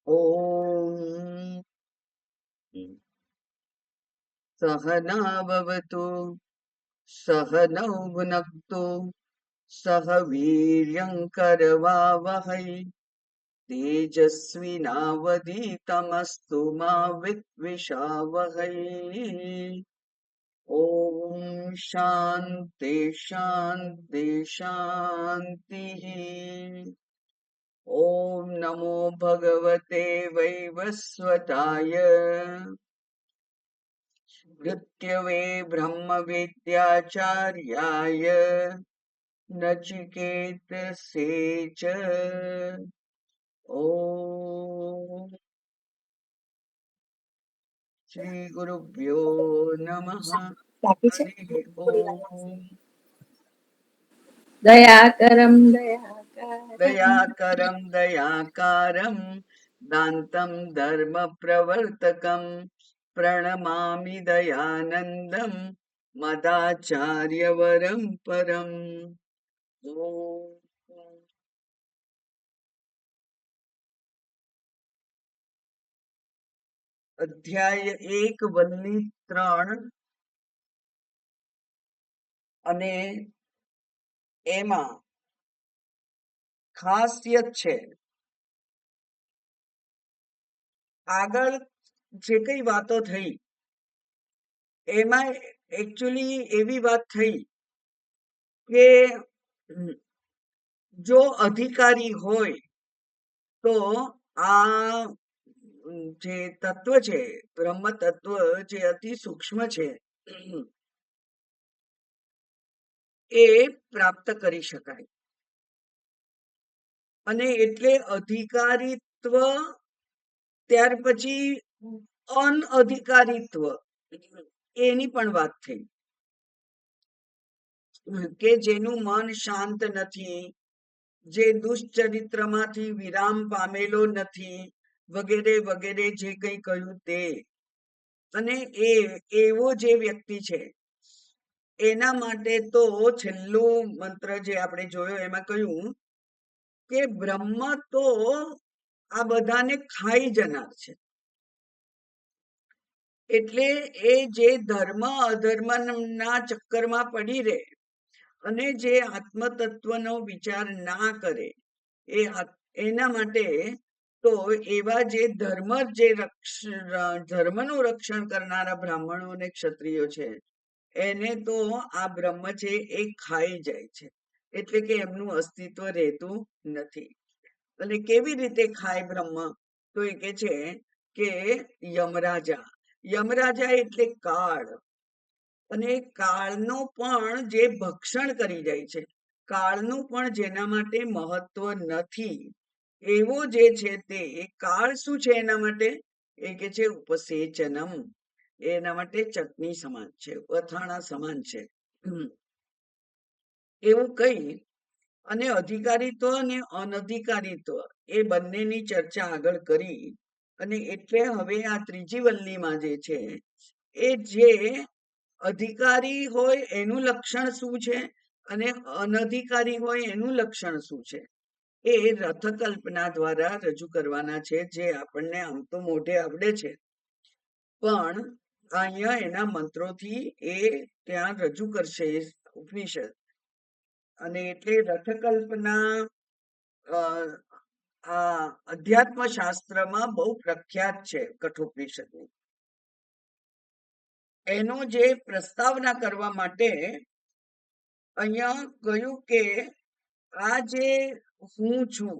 ॐ सहना भवतु सहनौ भुनक्तु सह वीर्यङ्करवावहै तेजस्विनावधीतमस्तु मा विद्विषावहै। ॐ शान्ति शान्ति शान्तिः। ॐ नमो भगवते वैवस्वताय मृत्यवे ब्रह्मविद्याचार्याय नचिकेतसे च ॐ श्रीगुरुभ्यो नमः। બાકી છે हरिः થોડી વાર લાગશે. ॐ દયાકરમ દયાકરમ दयाकरं दयाकारं दान्तं धर्मप्रवर्तकं प्रणमामि दयानन्दं मदाचार्यवरं परम्। ॐ અધ્યાય 1 વલ્લી 3 અને એમાં ખાસિયત છે. આગળ જે કઈ વાતો થઈ એમાં એકચ્યુઅલી એવી વાત થઈ કે જો અધિકારી હોય તો આ જે તત્વ છે બ્રહ્મ તત્વ જે અતિ સૂક્ષ્મ છે એ પ્રાપ્ત કરી શકાય. અને એટલે અધિકારીત્વ, ત્યાર પછી અનઅધિકારીત્વ એની પણ વાત થઈ કે જેનું મન શાંત નથી, જે દુષ્ચરિત્રમાંથી વિરામ પામેલો નથી, વગેરે વગેરે જે કંઈ કહ્યું તે. અને એવો જે વ્યક્તિ છે એના માટે તો છેલ્લું મંત્ર જે આપણે જોયો એમાં કહ્યું કે બ્રહ્મ તો આ બધાને ખાઈ જનાર છે. એટલે એ જે ધર્મ અધર્મના ચક્કરમાં પડી રહે અને જે આત્મતત્વનો વિચાર ના કરે એના માટે તો એવા જે ધર્મનું રક્ષણ કરનારા બ્રાહ્મણો અને ક્ષત્રિયો છે એને તો આ બ્રહ્મ છે એ ખાઈ જાય છે. એટલે કે એમનું અસ્તિત્વ રહેતું નથી. અને કેવી રીતે ખાય બ્રહ્મ? તો એ કે છે કે યમરાજા એટલે કાળ. અને કાળનો પણ જે ભક્ષણ કરી જાય છે, કાળનું પણ જેના માટે મહત્વ નથી એવો જે છે તે કાળ શું છે એના માટે? એ કે છે ઉપસેચનમ. એના માટે ચટણી સમાન છે, અથાણા સમાન છે. એવું કઈ અને અધિકારીત્વ અને અનધિકારીત્વ એ બંનેની ચર્ચા આગળ કરી. અને એટલે હવે આ ત્રીજી વલ્લીમાં જે છે એ જે અધિકારી હોય એનું લક્ષણ શું છે અને અનધિકારી હોય એનું લક્ષણ શું છે એ રથકલ્પના દ્વારા રજૂ કરવાના છે, જે આપણને આમ તો મોઢે આવડે છે પણ અહીંયા એના મંત્રોથી એ ત્યાં રજૂ કરશે ઉપનિષદ. અને એટલે રથકલ્પના આ અધ્યાત્મ શાસ્ત્રમાં બહુ પ્રખ્યાત છે કઠોપનિષદની. એનો જે પ્રસ્તાવના કરવા માટે અહીંયા કહ્યું કે આ જે હું છું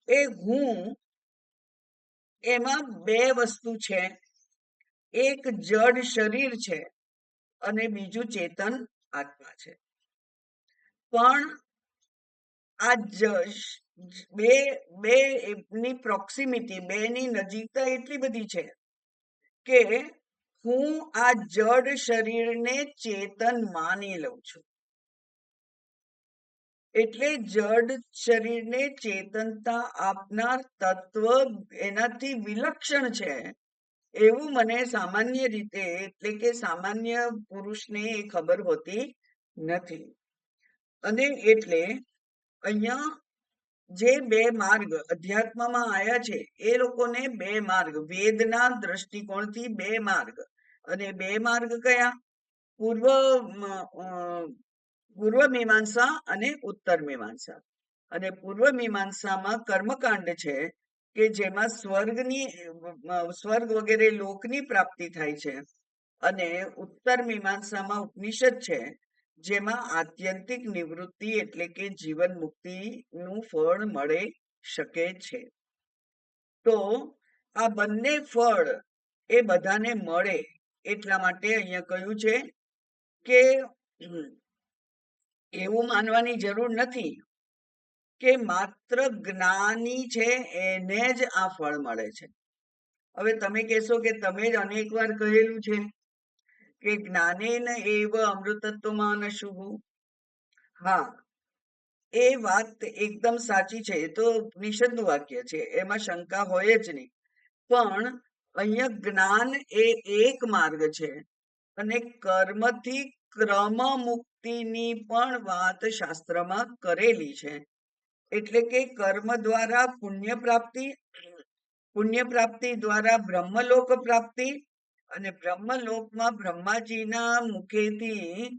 એ હું એમાં બે વસ્તુ છે, એક જડ શરીર છે અને બીજું ચેતન આત્મા છે. પણ આ બે ની પ્રોક્સિમિટી, બેની નજીકતા એટલી બધી છે કે હું આ જડ શરીરને ચેતન માની લઉં છું. એટલે જડ શરીરને ચેતનતા આપનાર તત્વ એનાથી વિલક્ષણ છે એવું મને સામાન્ય રીતે, એટલે કે સામાન્ય પુરુષને એ ખબર હોતી નથી. અને એટલે અહીંયા જે બે માર્ગ અધ્યાત્મમાં આવ્યા છે એ લોકોને બે માર્ગ, વેદના દ્રષ્ટિકોણથી બે માર્ગ. અને બે માર્ગ કયા? પૂર્વ પૂર્વ મીમાંસા અને ઉત્તર મીમાંસા. અને પૂર્વ મીમાંસામાં કર્મકાંડ છે કે જેમાં સ્વર્ગ વગેરે લોકની પ્રાપ્તિ થાય છે. અને ઉત્તર મીમાંસામાં ઉપનિષદ છે જેમાં આત્યંતિક નિવૃત્તિ એટલે કે જીવન મુક્તિનું ફળ મળે શકે છે. તો આ બંને ફળ એ બધાને મળે એટલા માટે અહીંયા કહ્યું છે કે એવું માનવાની જરૂર નથી કે માત્ર જ્ઞાની છે એને જ આ ફળ મળે છે. હવે તમે કહેશો કે તમે જ અનેક વાર કહેલું છે કે જ્ઞાનેન એવ અમૃતત્વમાન શુભ. હા, એ વાત એકદમ સાચી છે. એ તો ઉપનિષદનું વાક્ય છે, એમાં શંકા હોય જ નહીં. પણ અહીંયા જ્ઞાન એ એક માર્ગ છે અને કર્મથી ક્રમ મુક્તિની પણ વાત શાસ્ત્રમાં કરેલી છે. એટલે કે કર્મ દ્વારા પુણ્ય પ્રાપ્તિ દ્વારા બ્રહ્મલોક પ્રાપ્તિ, અને બ્રહ્મલોકમાં બ્રહ્માજીના મુખેથી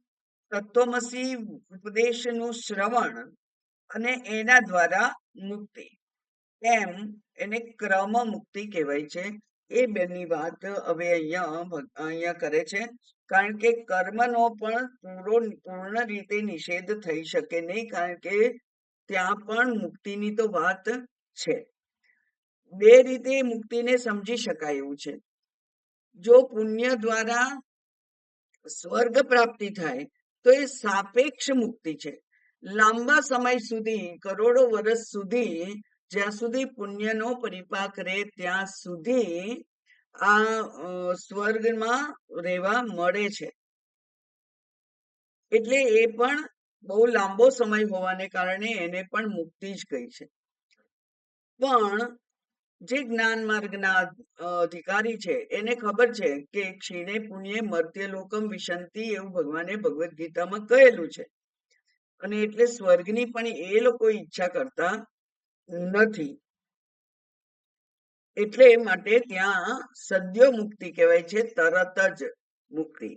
તત્વમસી ઉપદેશનું શ્રવણ અને એના દ્વારા મુક્તિ, એમ એને ક્રમ મુક્તિ કહેવાય છે. એ બેની વાત હવે અહીંયા કરે છે, કારણ કે કર્મનો પણ પૂર્ણ રીતે નિષેધ થઈ શકે નહીં, કારણ કે ત્યાં પણ મુક્તિની તો વાત છે. બે રીતે મુક્તિને સમજી શકાય એવું છે. જો પુણ્ય દ્વારા સ્વર્ગ પ્રાપ્તિ થાય તો એ સાપેક્ષ મુક્તિ છે. લાંબા સમય સુધી, કરોડો વર્ષ સુધી, જ્યાં સુધી પુણ્યનો પરિપાક રહે ત્યાં સુધી આ સ્વર્ગમાં રહેવા મળે છે. એટલે એ પણ બહુ લાંબો સમય હોવાને કારણે એને પણ મુક્તિ જ કહી છે. પણ જે જ્ઞાન માર્ગના અધિકારી છે એને ખબર છે કે ક્ષીણે પુણ્યે મર્ત્ય લોકમ વિશંતિ, એવું ભગવાને ભગવદ્ ગીતામાં કહેલું છે. અને એટલે સ્વર્ગની પણ એ લોકો ઈચ્છા કરતા નથી. એટલે માટે ત્યાં સદ્યો મુક્તિ કહેવાય છે, તરત જ મુક્તિ.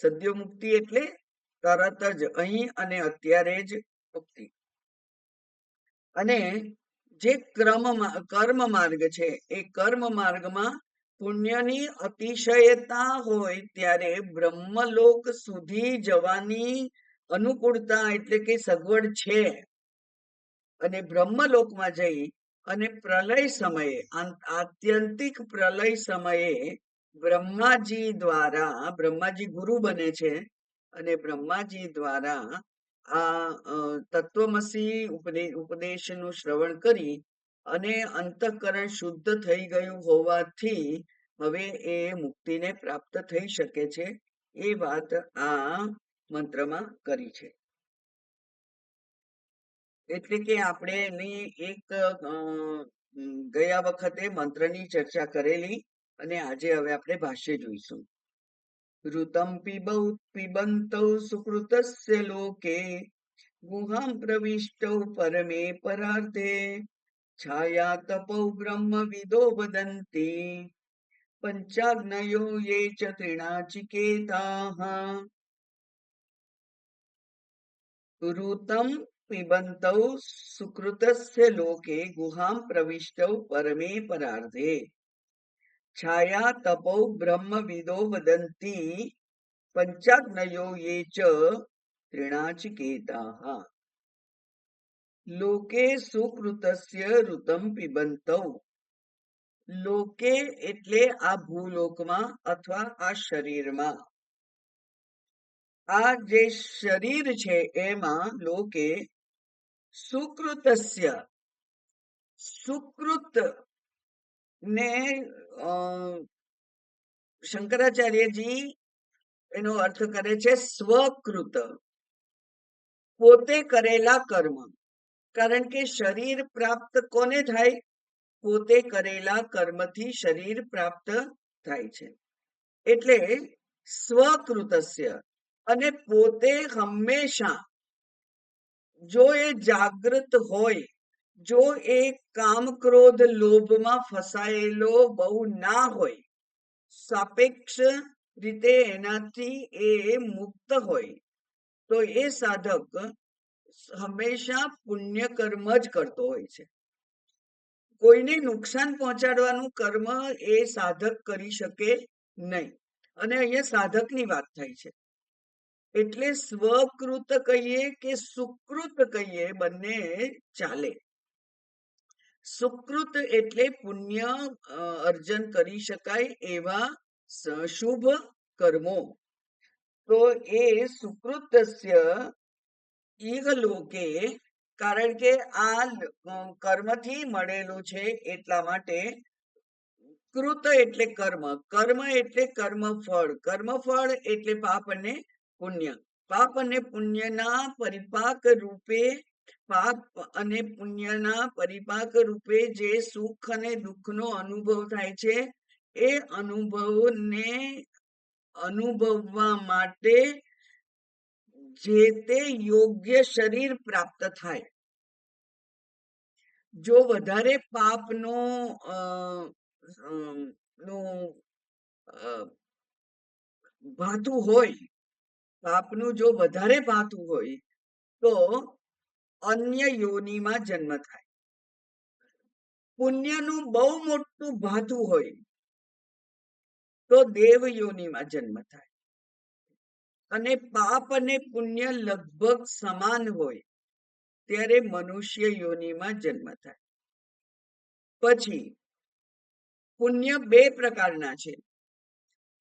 સદ્યો મુક્તિ એટલે તરત જ, અહીં અને અત્યારે જ મુક્તિ. અને જે કર્મ માર્ગ છે એ કર્મ માર્ગમાં પુણ્યની અતિશયતા હોય ત્યારે બ્રહ્મલોક સુધી જવાની અનુકૂળતા એટલે કે સગવડ છે. અને બ્રહ્મલોકમાં જઈ અને પ્રલય સમયે, આત્યંતિક પ્રલય સમયે બ્રહ્માજી ગુરુ બને છે અને બ્રહ્માજી દ્વારા આ તત્વમસી ઉપદેશનું શ્રવણ કરી અને અંતઃકરણ શુદ્ધ થઈ ગયું હોવાથી હવે એ મુક્તિને પ્રાપ્ત થઈ શકે છે. એ વાત આ મંત્રમાં કરી છે. એટલે કે આપણે એની એક ગયા વખતે મંત્રની ચર્ચા કરેલી અને આજે હવે આપણે ભાષ્ય જોઈશું. ઋતમ પિબંતૌ સુકૃતસ્ય લોકે ગુહામ પ્રવિષ્ટૌ પરમે પરાર્ધે છાયા તપૌ બ્રહ્મવિદો વદન્તિ પંચાગ્નયો યે ચ ત્રિણાચિકેતાઃ. ઋતમ પિબંતૌ સુકૃતસ્ય લોકે ગુહામ પ્રવિષ્ટૌ પરમે પરાર્ધે છાયા તપૌ બ્રહ્મવિદો વદન્તિ પંચાગ્નયો યે ચ ત્રિણાચિકેતાઃ. લોકે સુકૃતસ્ય ઋતમ પિબંતૌ. લોકે એટલે આ ભૂલોકમાં અથવા આ શરીરમાં. આ જે શરીર છે એમાં લોકે સુકૃતસ્ય, સુકૃત ને શંકરાચાર્યજી એનો અર્થ કરે છે સ્વકૃત, પોતે કરેલા કર્મ. કારણ કે શરીર પ્રાપ્ત કોને થાય? પોતે કરેલા કર્મથી શરીર પ્રાપ્ત થાય છે. એટલે સ્વકૃતસ્ય, અને પોતે હંમેશા જો એ જાગૃત હોય જો એ કામ ક્રોધ લોભમાં ફસાયેલો બહુ ના હોય, સાપેક્ષ રીતે એનાથી એ મુક્ત હોય, તો એ સાધક હંમેશા પુણ્ય કર્મ જ કરતો હોય છે. કોઈને નુકસાન પહોંચાડવાનું કર્મ એ સાધક કરી શકે નહીં. અને અહીંયા સાધકની વાત થાય છે. એટલે સ્વકૃત કહીએ કે સુકૃત કહીએ, બંને ચાલે. સુકૃત એટલે પુણ્ય અર્જન કરી શકાય એવા શુભ કર્મો. તો એ સુકૃતસ્ય ઇહલોકે, કારણ કે આ કર્મથી મળેલું છે એટલા માટે. કૃત એટલે કર્મ, કર્મ એટલે કર્મફળ, કર્મફળ એટલે પાપ અને પુણ્ય. પાપ અને પુણ્યના પરિપાક રૂપે, પાપ અને પુણ્યના પરિપાક રૂપે જે સુખ અને દુઃખનો અનુભવ થાય છે, એ અનુભવને અનુભવવા માટે જે તે યોગ્ય શરીર પ્રાપ્ત થાય. જો વધારે પાપનો ભાતું હોય, પાપનું જો વધારે ભાતું હોય, તો અન્ય યોનિમાં જન્મ થાય. પુણ્યનું બહુ મોટું ભાતું હોય તો દેવ યોનિમાં જન્મ થાય. અને પાપ અને પુણ્ય લગભગ સમાન હોય ત્યારે મનુષ્ય યોનિમાં જન્મ થાય. પછી પુણ્ય બે પ્રકારના છે.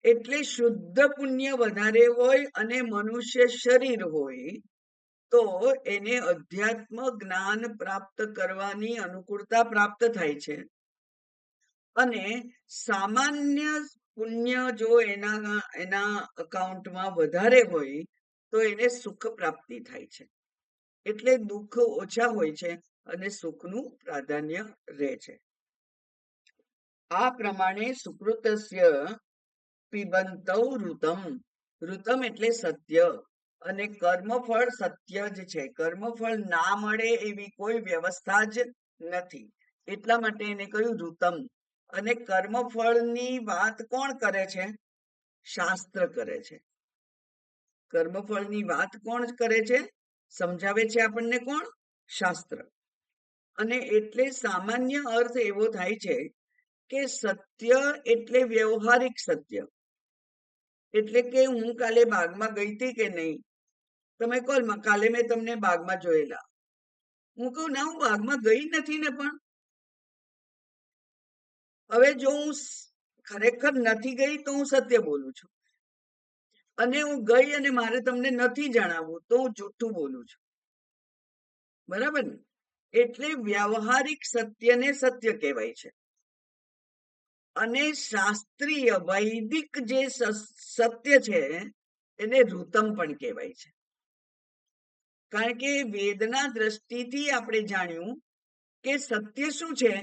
એટલે શુદ્ધ પુણ્ય વધારે હોય અને મનુષ્ય શરીર હોય તો એને અધ્યાત્મ જ્ઞાન પ્રાપ્ત કરવાની અનુકૂળતા પ્રાપ્ત થાય છે. અને સામાન્ય પુણ્ય જો એના અકાઉન્ટમાં વધારે હોય તો એને સુખ પ્રાપ્તિ થાય છે. એટલે દુઃખ ઓછા હોય છે અને સુખનું પ્રાધાન્ય રહે છે. આ પ્રમાણે સુકૃતસ્ય પિબંતૌ ઋતમ, ઋતમ એટલે સત્ય, અને કર્મફળ સત્ય જ છે. કર્મફળ ના મળે એવી કોઈ વ્યવસ્થા જ નથી, એટલા માટે એને કહ્યું ઋતમ. અને કર્મફળની વાત કોણ કરે છે? શાસ્ત્ર કરે છે. કર્મફળની વાત કોણ કરે છે? સમજાવે છે આપણને કોણ? શાસ્ત્ર. અને એટલે સામાન્ય અર્થ એવો થાય છે કે સત્ય એટલે વ્યવહારિક સત્ય. એટલે કે હું કાલે બાગમાં ગઈ હતી કે નહીં, તમે કહો કાલે મેં તમને બાગમાં જોયેલા. હું કહું ના, હું બાગમાં ગઈ નથી ને. પણ હવે જો હું ખરેખર નથી ગઈ તો હું સત્ય બોલું છું, અને હું ગઈ અને મારે તમને નથી જણાવવું તો હું જૂઠું બોલું છું. બરાબર ને? એટલે વ્યવહારિક સત્યને સત્ય કહેવાય છે. અને શાસ્ત્રીય વૈદિક જે સત્ય છે એને ઋતમ પણ કહેવાય છે. કારણ કે વેદના દ્રષ્ટિથી આપણે જાણ્યું કે સત્ય શું છે?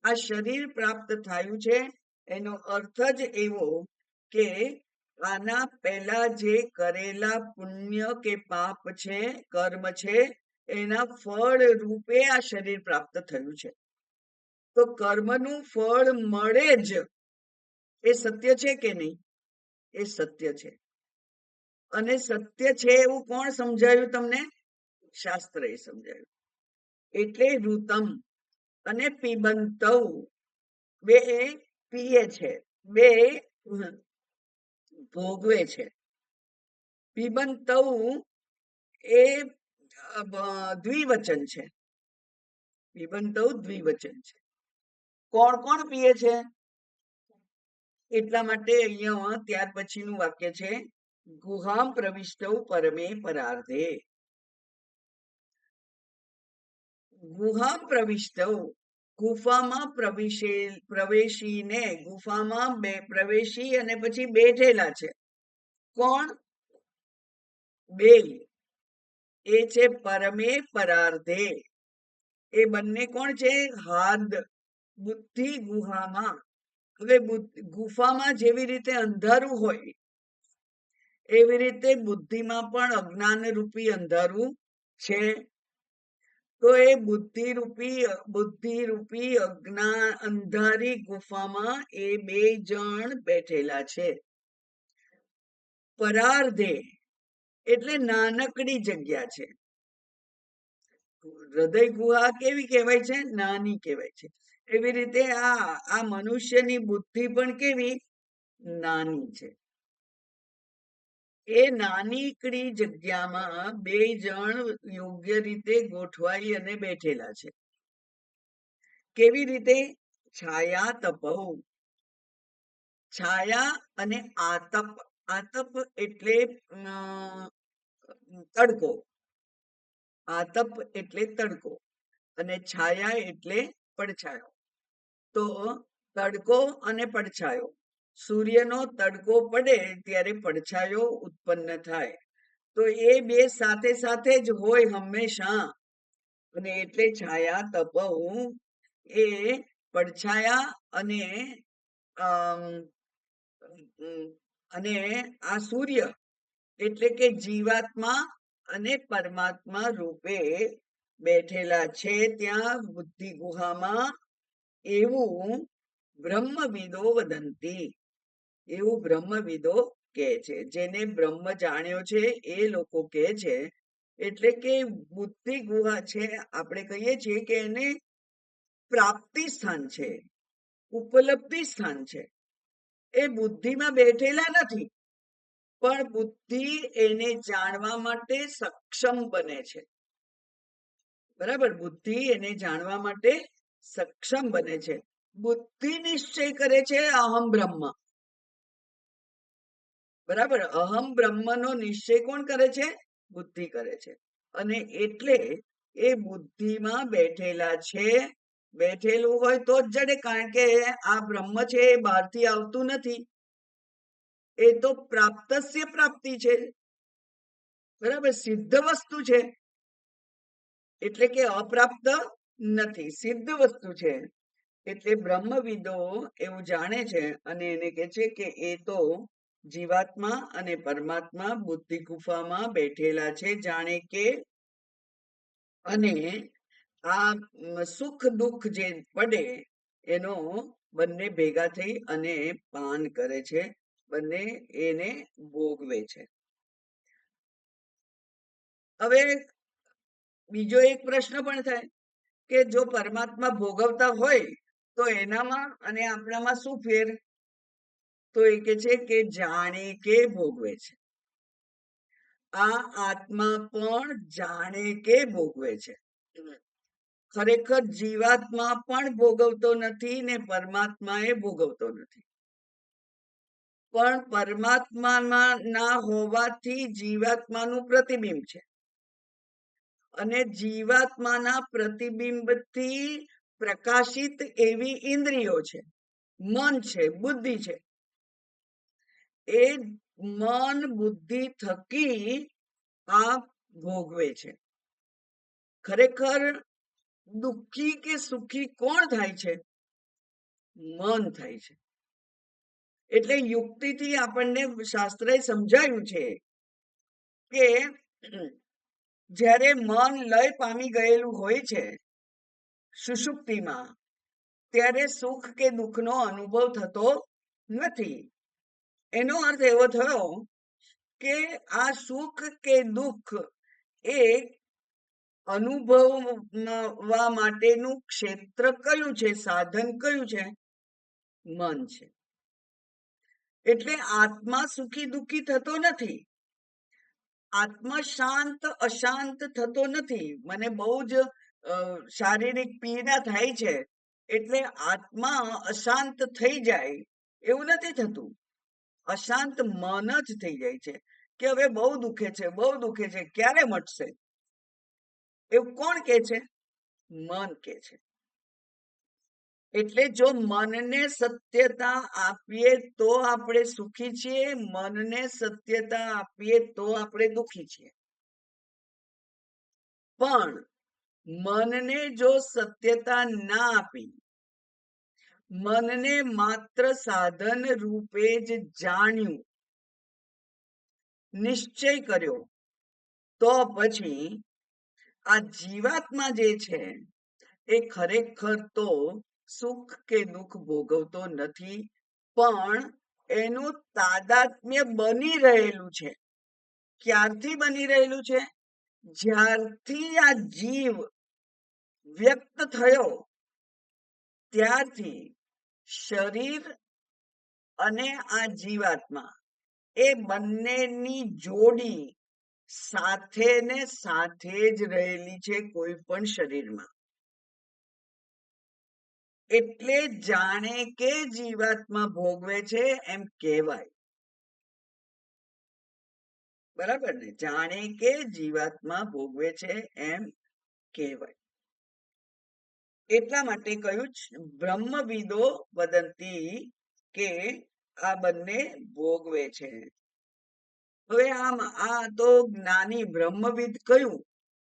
આ શરીર પ્રાપ્ત થયું છે, એનો અર્થ જ એવો કે આના પહેલા જે કરેલા પુણ્ય કે પાપ છે, કર્મ છે, એના ફળ રૂપે આ શરીર પ્રાપ્ત થયું છે. તો કર્મનું ફળ મળે જ, એ સત્ય છે કે નહીં? એ સત્ય છે. અને સત્ય છે એવું કોણ સમજાયું તમને? શાસ્ત્રએ સમજાયું. એટલે ઋતમ. અને પિબંતૌ, બે પીએ છે, બે ભોગવે છે. પિબંતૌ એ દ્વિવચન છે. પિબંતૌ દ્વિવચન છે. કોણ કોણ પીએ છે? એટલા માટે અહીંયા ત્યાર પછીનું વાક્ય છે ગુહામ પ્રવિષ્ટૌ પરમે પરાર્ધે. ગુહામ પ્રવિષ્ટૌ, ગુફામાં પ્રવેશીને, ગુફામાં પ્રવેશી અને પછી બેઠેલા છે. કોણ? બે. એ છે પરમે પરાર્ધે. એ બંને કોણ છે? હાર્દ, બુદ્ધિ ગુહામાં. હવે ગુફામાં જેવી રીતે અંધારું હોય એવી રીતે બુદ્ધિમાં પણ અજ્ઞાન રૂપી અંધારું છે. તો એ બુદ્ધિરૂપી અંધારી ગુફામાં એ બે જણ બેઠેલા છે. પરાર્ધે એટલે નાનકડી જગ્યા છે. હૃદય ગુહા કેવી કહેવાય છે? નાની કહેવાય છે. એવી રીતે આ મનુષ્યની બુદ્ધિ પણ કેવી? નાની છે. એ નાનીકડી જગ્યામાં બે જણ યોગ્ય રીતે ગોઠવાઈ અને બેઠેલા છે. કેવી રીતે? છાયા તપૌ. છાયા અને આતપ. આતપ એટલે તડકો. આતપ એટલે તડકો અને છાયા એટલે પડછાયો. તો તડકો અને પડછાયો, સૂર્યનો તડકો પડે ત્યારે પડછાયો ઉત્પન્ન થાય. તો એ બે સાથે સાથે જ હોય હંમેશા, અને એટલે છાયા તપવું. એ પડછાયા અને આ સૂર્ય એટલે કે જીવાત્મા અને પરમાત્મા રૂપે બેઠેલા છે ત્યાં બુદ્ધિ ગુહામાં. એવું બ્રહ્મવિદો વદંતી. એવું બ્રહ્મવિદો કહે છે. જેને બ્રહ્મ જાણ્યો છે એ લોકો કહે છે. એટલે કે બુદ્ધિ ગુહા છે, આપણે કહીએ છીએ કે એને પ્રાપ્તિ સ્થાન છે, ઉપલબ્ધિ સ્થાન છે. એ બુદ્ધિમાં બેઠેલા નથી, પણ બુદ્ધિ એને જાણવા માટે સક્ષમ બને છે. બરાબર? બુદ્ધિ એને જાણવા માટે સક્ષમ બને છે. બુદ્ધિ નિશ્ચય કરે છે અહમ બ્રહ્મ. બરાબર? અહમ બ્રહ્મનો નિશ્ચય કોણ કરે છે? બુદ્ધિ કરે છે. અને એટલે એ બુદ્ધિમાં બેઠેલા છે. બેઠેલું હોય તો જ જડે, કારણ કે આ બ્રહ્મ છે એ બહારથી આવતું નથી. એ તો પ્રાપ્તસ્ય પ્રાપ્તિ છે. બરાબર? સિદ્ધ વસ્તુ છે, એટલે કે અપ્રાપ્ત નથી, સિદ્ધ વસ્તુ છે. એટલે બ્રહ્મવિદો એવું જાણે છે અને એને કહે છે કે એ તો જીવાત્મા અને પરમાત્મા બુદ્ધિ ગુફામાં બેઠેલા છે, જાણે કે. અને આ સુખ દુઃખ જે પડે એનો બંને ભેગા થઈ અને પાન કરે છે, બંને એને ભોગવે છે. હવે બીજો એક પ્રશ્ન પણ થાય કે જો પરમાત્મા ભોગવતા હોય તો એનામાં અને આપણામાં શું ફેર? તો એ કે છે કે જાણે કે ભોગવે છે. આ આત્મા પણ જાણે કે ભોગવે છે. ખરેખર જીવાત્મા પણ ભોગવતો નથી ને પરમાત્મા એ ભોગવતો નથી. પણ પરમાત્મામાં ના હોવાથી જીવાત્માનું પ્રતિબિંબ છે, અને જીવાત્માના પ્રતિબિંબથી પ્રકાશિત એવી ઇન્દ્રિયો છે, મન છે, બુદ્ધિ છે. એ મન બુદ્ધિ થકી આ ભોગવે છે. ખરેખર દુઃખી કે સુખી કોણ થાય છે? મન થાય છે. એટલે યુક્તિથી આપણને શાસ્ત્રએ સમજાયું છે કે જ્યારે મન લય પામી ગયેલું હોય છે સુષુપ્તિમાં, ત્યારે સુખ કે દુઃખનો અનુભવ થતો નથી. એનો અર્થ એવો થયો કે આ સુખ કે દુઃખ એ અનુભવવા માટેનું ક્ષેત્ર કયું છે? સાધન કયું છે? મન છે. એટલે આત્મા સુખી દુઃખી થતો નથી. આત્મા શાંત અશાંત થતો નથી. મને બહુ જ શારીરિક પીડા થાય છે એટલે આત્મા અશાંત થઈ જાય એવું નથી થતું. અશાંત મન જ થઈ જાય છે કે હવે બહુ દુખે છે, બહુ દુખે છે, ક્યારે મટશે? એવું કોણ કે છે? મન કે છે. એટલે જો મનને સત્યતા આપીએ તો આપણે સુખી છીએ, મનને સત્યતા આપીએ તો આપણે દુખી છીએ. પણ મનને જો સત્યતા ના આપી, મનને માત્ર સાધન રૂપે જ જાણ્યું, નિશ્ચય કર્યો, તો પછી આ જીવાત્મા જે છે એ ખરેખર તો સુખ કે દુઃખ ભોગવતો નથી, પણ એનું તાદાત્મ્ય બની રહેલું છે. ક્યારથી બની રહેલું છે? જ્યારથી આ જીવ વ્યક્ત થયો ત્યારથી શરીર અને આ જીવાત્મા એ બંનેની જોડી સાથે ને સાથે જ રહેલી છે કોઈ પણ શરીરમાં. એટલે જાણે કે જીવાત્મા ભોગવે છે એમ કહેવાય. બરાબર ને? જાણે કે જીવાત્મા ભોગવે છે એમ કહેવાય. એટલા માટે કહ્યું બ્રહ્મવિદો વદંતી કે આ બંને ભોગવે છે. હવે આ તો જ્ઞાની બ્રહ્મવિદ કયું?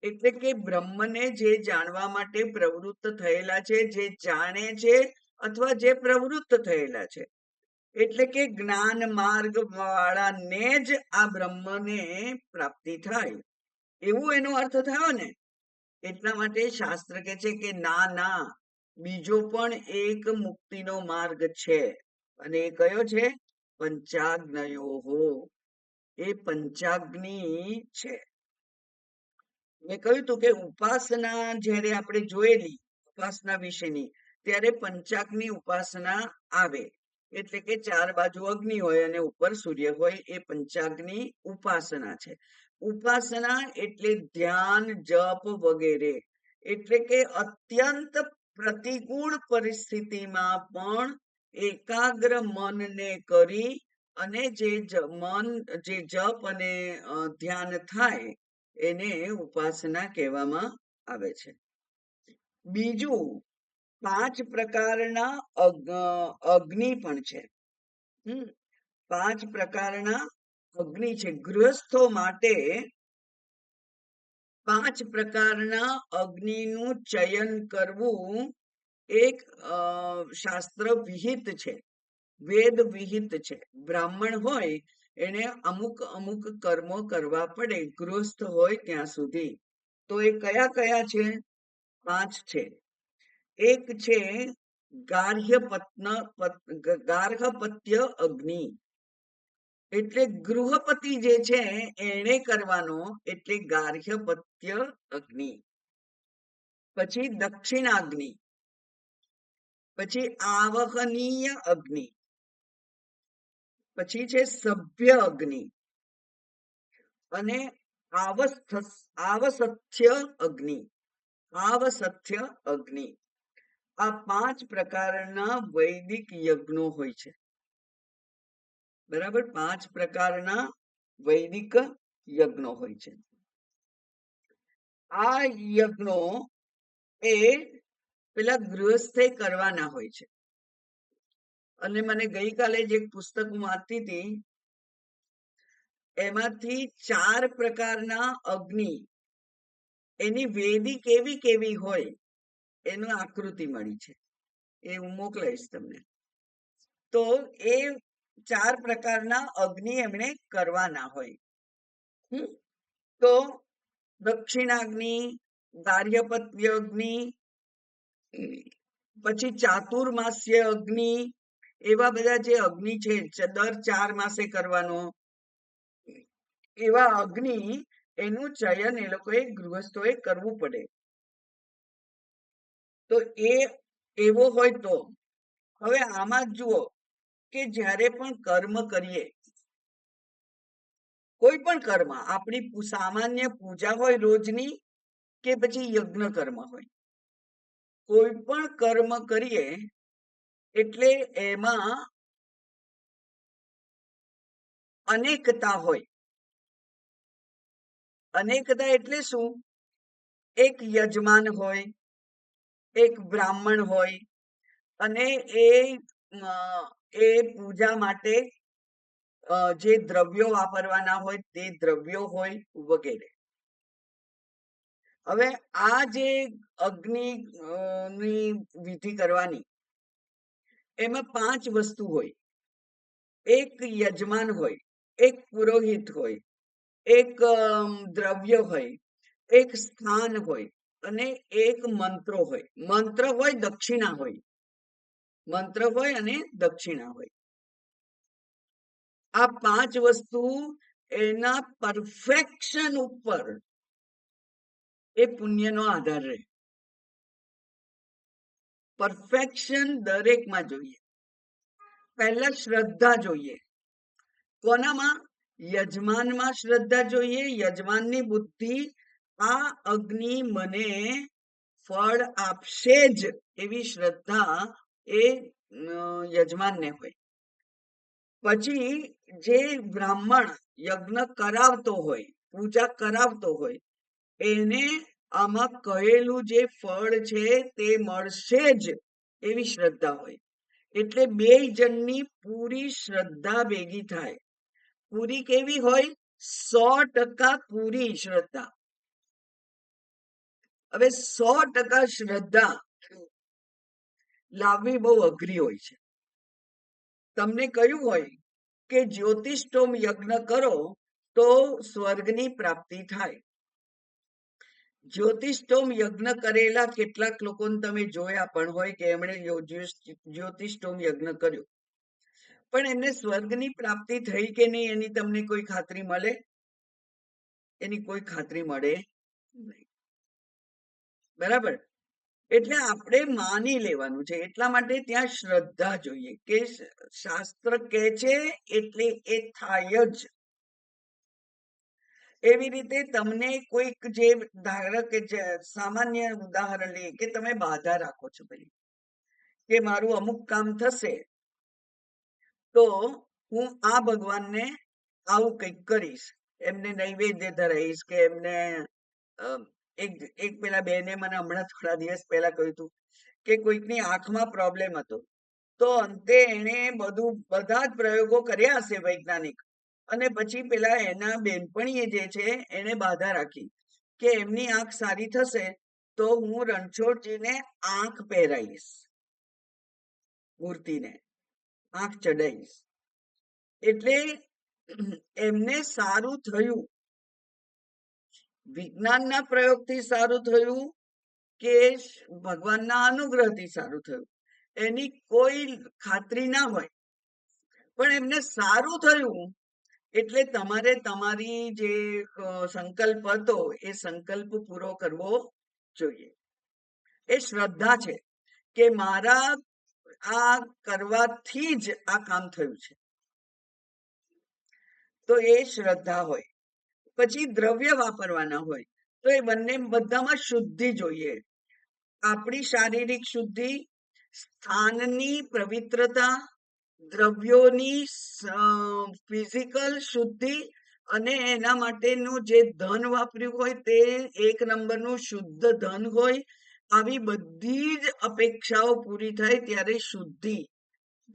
એટલે કે બ્રહ્મને જે જાણવા માટે પ્રવૃત્ત થયેલા છે, જે જાણે છે અથવા જે પ્રવૃત્ત થયેલા છે. એટલે કે જ્ઞાન માર્ગ વાળાને જ આ બ્રહ્મને પ્રાપ્તિ થાય, એવું એનો અર્થ થયો ને. એટલા માટે શાસ્ત્ર કહે છે કે ના ના, બીજો પણ એક મુક્તિનો માર્ગ છે, અને એ કયો છે? પંચાગ્નયોહો. એ પંચાગ્નિ છે. મેં કહ્યું તું કે ઉપાસના જ્યારે આપણે જોયેલી ઉપાસના વિશેની, ત્યારે પંચાગ્નિ ઉપાસના આવે. એટલે કે 4 બાજુ અગ્નિ હોય અને ઉપર સૂર્ય હોય, એ પંચાગ્નિ ઉપાસના છે. ઉપાસના એટલે ધ્યાન, જપ વગેરે. એટલે કે અત્યંત પ્રતિકૂળ પરિસ્થિતિમાં પણ એકાગ્ર મનને કરી અને જે મન જે જપ અને ધ્યાન થાય એને ઉપાસના કહેવામાં આવે છે. બીજું, 5 પ્રકારના અગ્નિ પણ છે. 5 પ્રકારના અગ્નિ છે. ગૃહસ્થો માટે 5 પ્રકારના અગ્નિનું ચયન કરવું એક શાસ્ત્ર વિહિત છે, વેદ વિહિત છે. બ્રાહ્મણ હોય એને અમુક અમુક કર્મો કરવા પડે, ગૃહસ્થ હોય ત્યાં સુધી. તો એ કયા કયા છે? 5 છે. એક છે ગાર્હપત્ય અગ્નિ. એટલે ગૃહપતિ જે છે એને કરવાનો, એટલે ગાર્હપત્ય અગ્નિ. પછી દક્ષિણાગ્નિ, પછી આવહનીય અગ્નિ, પછી છે સભ્ય અગ્નિ અને આવસથ્ય અગ્નિ. આવસથ્ય અગ્નિ. આ 5 પ્રકારના વૈદિક યજ્ઞો હોય છે. બરાબર? 5 પ્રકારના વૈદિક યજ્ઞો હોય છે. આ યજ્ઞો એ પેલા ગૃહસ્થે કરવાના હોય છે. અને મને ગઈકાલે જ એક પુસ્તક હું વાંચતી હતી, એમાંથી 4 પ્રકારના અગ્નિ એની વેદી કેવી કેવી હોય એનું આકૃતિ મળી છે, એ હું મોકલાઈશ તમને. તો એ 4 પ્રકારના અગ્નિ એમણે કરવાના હોય. તો દક્ષિણાગ્નિ, ગાર્હપત્ય અગ્નિ, પછી ચાતુર્માસ્ય અગ્નિ, એવા બધા જે અગ્નિ છે દર 4 માસે કરવાનો, એવા અગ્નિ એનું ચયન એ લોકોએ ગૃહસ્થોએ કરવું પડે. તો એ એવો હોય તો હવે આમાં જુઓ કે જ્યારે પણ કર્મ કરીએ, કોઈ પણ કર્મ, આપણી સામાન્ય પૂજા હોય રોજની કે પછી યજ્ઞ કર્મ હોય, કોઈ પણ કર્મ કરીએ એટલે એમાં અનેકતા હોય. અનેકતા એટલે શું? એક યજમાન હોય, એક બ્રાહ્મણ હોય, અને એ પૂજા માટે જે દ્રવ્યો વાપરવાના હોય તે દ્રવ્યો હોય વગેરે. હવે આ જે અગ્નિ ની વિધિ કરવાની, એમાં 5 વસ્તુ હોય. એક યજમાન હોય, એક પુરોહિત હોય, એક દ્રવ્ય હોય, એક સ્થાન હોય અને એક મંત્રો હોય. મંત્ર હોય, દક્ષિણા હોય. મંત્ર હોય અને દક્ષિણા હોય. આ 5 વસ્તુ એના પરફેક્શન ઉપર એ પુણ્યનો આધાર રહે. પરફેક્શન દરેકમાં જોઈએ. પહેલા શ્રદ્ધા જોઈએ. કોનામાં? યજમાનમાં શ્રદ્ધા જોઈએ. યજમાનની બુદ્ધિ આ અગ્નિ મને ફળ આપશે જ એવી શ્રદ્ધા એ યજમાનને હોય. પછી જે બ્રાહ્મણ યજ્ઞ કરાવતો હોય, પૂજા કરાવતો હોય, એને આમાં કહેલું જે ફળ છે તે મળશે જ એવી શ્રદ્ધા હોય. એટલે 2 જણની પૂરી શ્રદ્ધા ભેગી થાય. પૂરી કેવી હોય? 100% પૂરી શ્રદ્ધા. હવે 100% શ્રદ્ધા લાવવી બહુ અઘરી હોય છે. તમને કહ્યું હોય કે જ્યોતિષ્ટોમ યજ્ઞ કરો તો સ્વર્ગની પ્રાપ્તિ થાય. જ્યોતિષ્ટોમ યજ્ઞ કરેલા કેટલાક લોકોને તમે જોયા પણ હોય કે એમણે જ્યોતિષ્ટોમ યજ્ઞ કર્યો, પણ એમને સ્વર્ગની પ્રાપ્તિ થઈ કે નહીં એની તમને કોઈ ખાતરી મળે? એની કોઈ ખાતરી મળે નહીં. બરાબર? એટલે આપણે માની લેવાનું છે. એટલા માટે ત્યાં શ્રદ્ધા જોઈએ કે શાસ્ત્ર કહે છે એટલે એ થાય જ. એવી રીતે તમને કોઈક જે ધારો કે સામાન્ય ઉદાહરણ લઈએ કે તમે બાધા રાખો છો પેલી કે મારું અમુક કામ થશે તો હું આ ભગવાનને આવું કંઈક કરીશ, એમને નૈવેદ્ય ધરાઈશ કે એમને એક પેલા બેને મને હમણાં થોડા દિવસ પહેલા કહ્યું હતું કે કોઈકની આંખમાં પ્રોબ્લેમ હતો, તો અંતે એને બધા જ પ્રયોગો કર્યા હશે વૈજ્ઞાનિક, અને પછી પેલા એના બેનપણીએ જે છે એને બાધા રાખી કે એમની આંખ સારી થશે તો હું રણછોડજીને આંખ પહેરાઈશ, મૂર્તિને આંખ ચડાઈશ. એટલે એમને સારું થયું. વિજ્ઞાનના પ્રયોગથી સારું થયું કે ભગવાનના અનુગ્રહથી સારું થયું એની કોઈ ખાતરી ના હોય, પણ એમને સારું થયું એટલે તમારે તમારી જે સંકલ્પ હતો એ સંકલ્પ પૂરો કરવો જોઈએ. એ શ્રદ્ધા છે કે મારા આ કરવાથી જ આ કામ થયું છે, તો એ શ્રદ્ધા હોય. પછી દ્રવ્ય વાપરવાના હોય તો એ બધામાં શુદ્ધિ જોઈએ. આપણી શારીરિક શુદ્ધિ, સ્થાનની પવિત્રતા, દ્રવ્યોની ફિઝિકલ શુદ્ધિ અને એના માટેનું જે ધન વાપર્યું હોય તે 1 નંબરનું શુદ્ધ ધન હોય. આવી બધી જ અપેક્ષાઓ પૂરી થાય ત્યારે શુદ્ધિ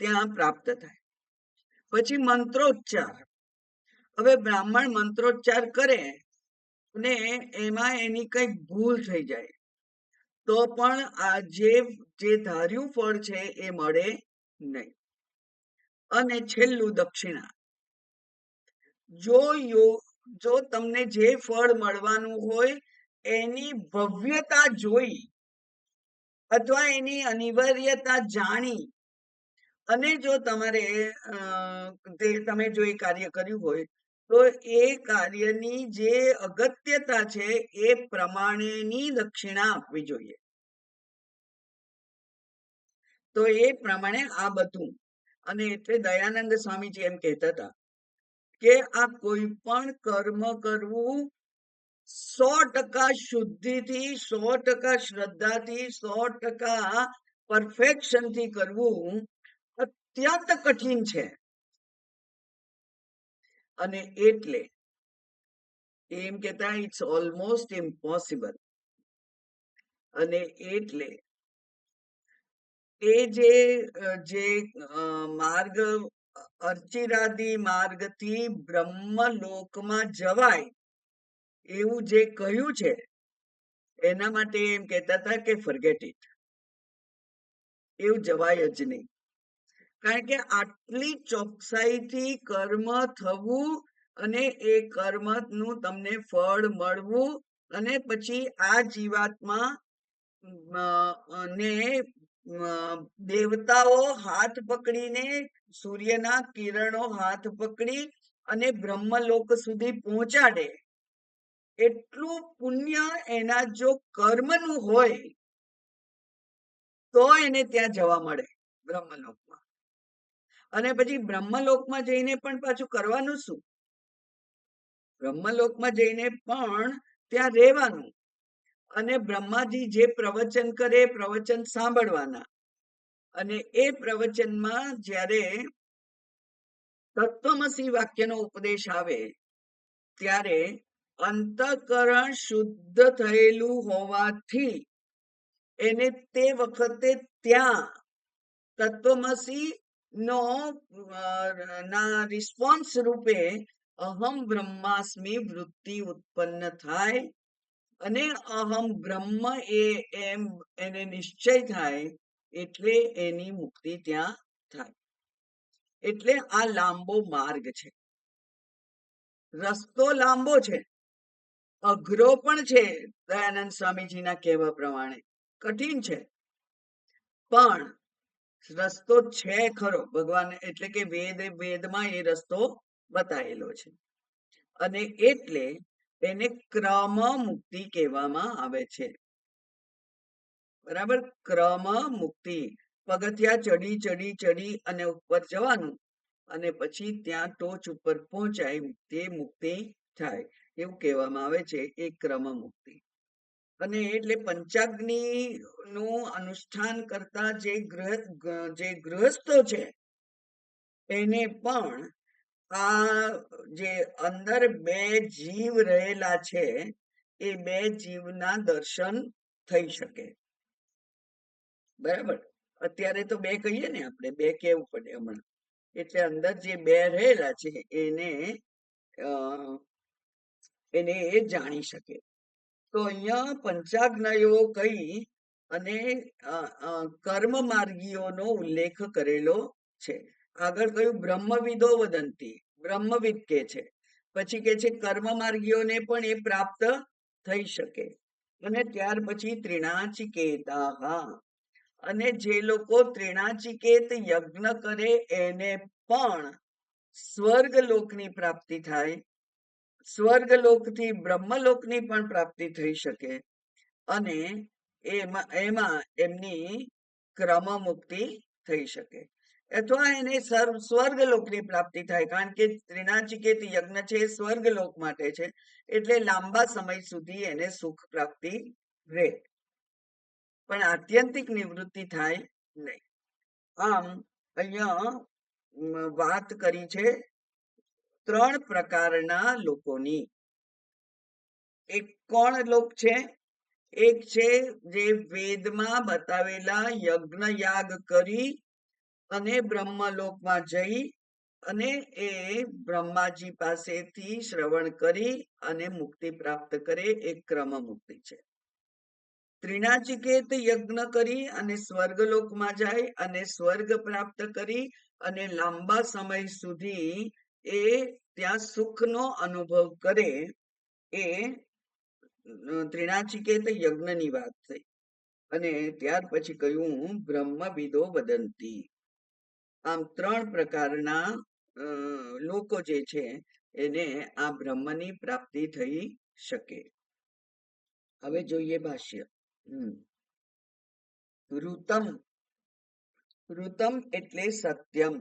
ત્યાં પ્રાપ્ત થાય. પછી મંત્રોચ્ચાર. હવે બ્રાહ્મણ મંત્રોચ્ચાર કરે ને એમાં એની કઈ ભૂલ થઈ જાય તો પણ આ જે ધાર્યું ફળ છે એ મળે નહીં. અને છેલ્લું દક્ષિણા. જો તમને જે ફળ મળવાનું હોય એની ભવ્યતા જોઈ અથવા એની અનિવાર્યતા જાણી અને જો તમારે તમે જો એ કાર્ય કર્યું હોય તો એ કાર્યની જે અગત્યતા છે એ પ્રમાણેની દક્ષિણા આપવી જોઈએ. તો એ પ્રમાણે આ બધું. અને એટલે દયાનંદ સ્વામીજી એમ કહેતા હતા કે આ કોઈ પણ કર્મ કરવું 100% શુદ્ધિથી, 100% શ્રદ્ધાથી, 100% પરફેક્શનથી કરવું અત્યંત કઠિન છે. અને એટલે એમ કહેતા ઇટ્સ ઓલમોસ્ટ ઇમ્પોસિબલ. અને એટલે એ જે માર્ગ અર્ચિરાદી માર્ગથી બ્રહ્મલોકમાં જવાય એવું જે કહ્યું છે એના માટે એમ કહેતા હતા કે ફોરગેટ ઇટ. એવું જવાય જ નહીં. કારણ કે આટલી ચોકસાઈથી કર્મ થવું અને એ કર્મનું તમને ફળ મળવું અને પછી આ જીવાત્મા ને દેવતાઓ હાથ પકડીને સૂર્યના કિરણો હાથ પકડી અને બ્રહ્મલોક સુધી પહોંચાડે એટલું પુણ્ય એના જો કર્મનું હોય તો એને ત્યાં જવા મળે બ્રહ્મલોકમાં. અને પછી બ્રહ્મલોકમાં જઈને પણ પાછું કરવાનું શું? બ્રહ્મલોકમાં જઈને પણ ત્યાં રહેવાનું અને બ્રહ્માજી જે પ્રવચન કરે પ્રવચન સાંભળવાના. અને એ પ્રવચનમાં જ્યારે તત્વમસી વાક્યનો ઉપદેશ આવે ત્યારે અંતઃકરણ શુદ્ધ થયેલું હોવાથી એને તે વખતે ત્યાં તત્વમસી નો ના રિસ્પોન્સ રૂપે અહમ બ્રહ્માસ્મી વૃત્તિ ઉત્પન્ન થાય અને અહમ બ્રહ્મ એમ એને નિશ્ચય થાય એટલે એની મુક્તિ ત્યાં થાય. એટલે આ લાંબો માર્ગ છે, રસ્તો લાંબો છે, અઘરો પણ છે. દયાનંદ સ્વામીજીના કહેવા પ્રમાણે કઠિન છે, પણ રસ્તો છે ખરો. ભગવાન એટલે કે વેદમાં એ રસ્તો બતાવેલો છે અને એટલે એને ક્રમ મુક્તિ કહેવામાં આવે છે. બરાબર, ક્રમ મુક્તિ. પગથિયા ચડી ચડી ચડી અને ઉપર જવાનું અને પછી ત્યાં ટોચ ઉપર પહોંચાય તે મુક્તિ થાય એવું કહેવામાં આવે છે, એ ક્રમ મુક્તિ. અને એટલે પંચાગ્નિ નું અનુષ્ઠાન કરતા જે ગૃહસ્થો છે એને પણ આ જે અંદર બે જીવ રહેલા છે એ બે જીવના દર્શન થઈ શકે. બરાબર, અત્યારે તો બે કહીએ ને આપણે, બે કેવું પડે હમણાં. એટલે અંદર જે બે રહેલા છે એને એ જાણી શકે. તો અહીંયા પંચાગ્નયો કહી અને કર્મ માર્ગીઓનો ઉલ્લેખ કરેલો છે. આગળ કહ્યું બ્રહ્મવિદો વદંતી, બ્રહ્મવિદ કે છે. પછી કે છે કર્મ માર્ગીઓને પણ એ પ્રાપ્ત થઈ શકે. અને ત્યાર પછી ત્રિણાચિકેતા, અને જે લોકો ત્રિણાચિકેત યજ્ઞ કરે એને પણ સ્વર્ગલોકની પ્રાપ્તિ થાય, સ્વર્ગલોકથી બ્રહ્મલોકની પણ પ્રાપ્તિ થઈ શકે અને એમાં એમની ક્રમ મુક્તિ થઈ શકે અથવા એને સ્વર્ગલોકની પ્રાપ્તિ થાય. કારણ કે ત્રિણાચિકેત યજ્ઞ છે એ સ્વર્ગલોક માટે છે, એટલે લાંબા સમય સુધી એને સુખ પ્રાપ્તિ રહે, પણ આત્યંતિક નિવૃત્તિ થાય નહીં. આમ અહીંયા વાત કરી છે ત્રણ પ્રકારના લોકોની. એક કોણ લોક છે? એક છે જે વેદમાં બતાવેલા યજ્ઞ યાગ કરી અને બ્રહ્મલોકમાં જઈ અને એ બ્રહ્માજી પાસેથી શ્રવણ કરી અને મુક્તિ પ્રાપ્ત કરે, એ ક્રમ મુક્તિ છે. ત્રિણાચિકેત યજ્ઞ કરી અને સ્વર્ગલોકમાં જાય અને સ્વર્ગ પ્રાપ્ત કરી અને લાંબા સમય સુધી એ ત્યાં સુખનો અનુભવ કરે, એ ત્રિણાચિકેત યજ્ઞની વાત થઈ. અને ત્યાર પછી કહ્યું બ્રહ્મવિદો વદંતી. આમ ત્રણ પ્રકારના લોકો જે છે એને આ બ્રહ્મની પ્રાપ્તિ થઈ શકે. હવે જોઈએ ભાષ્ય. ઋતમ, ઋતમ એટલે સત્યમ.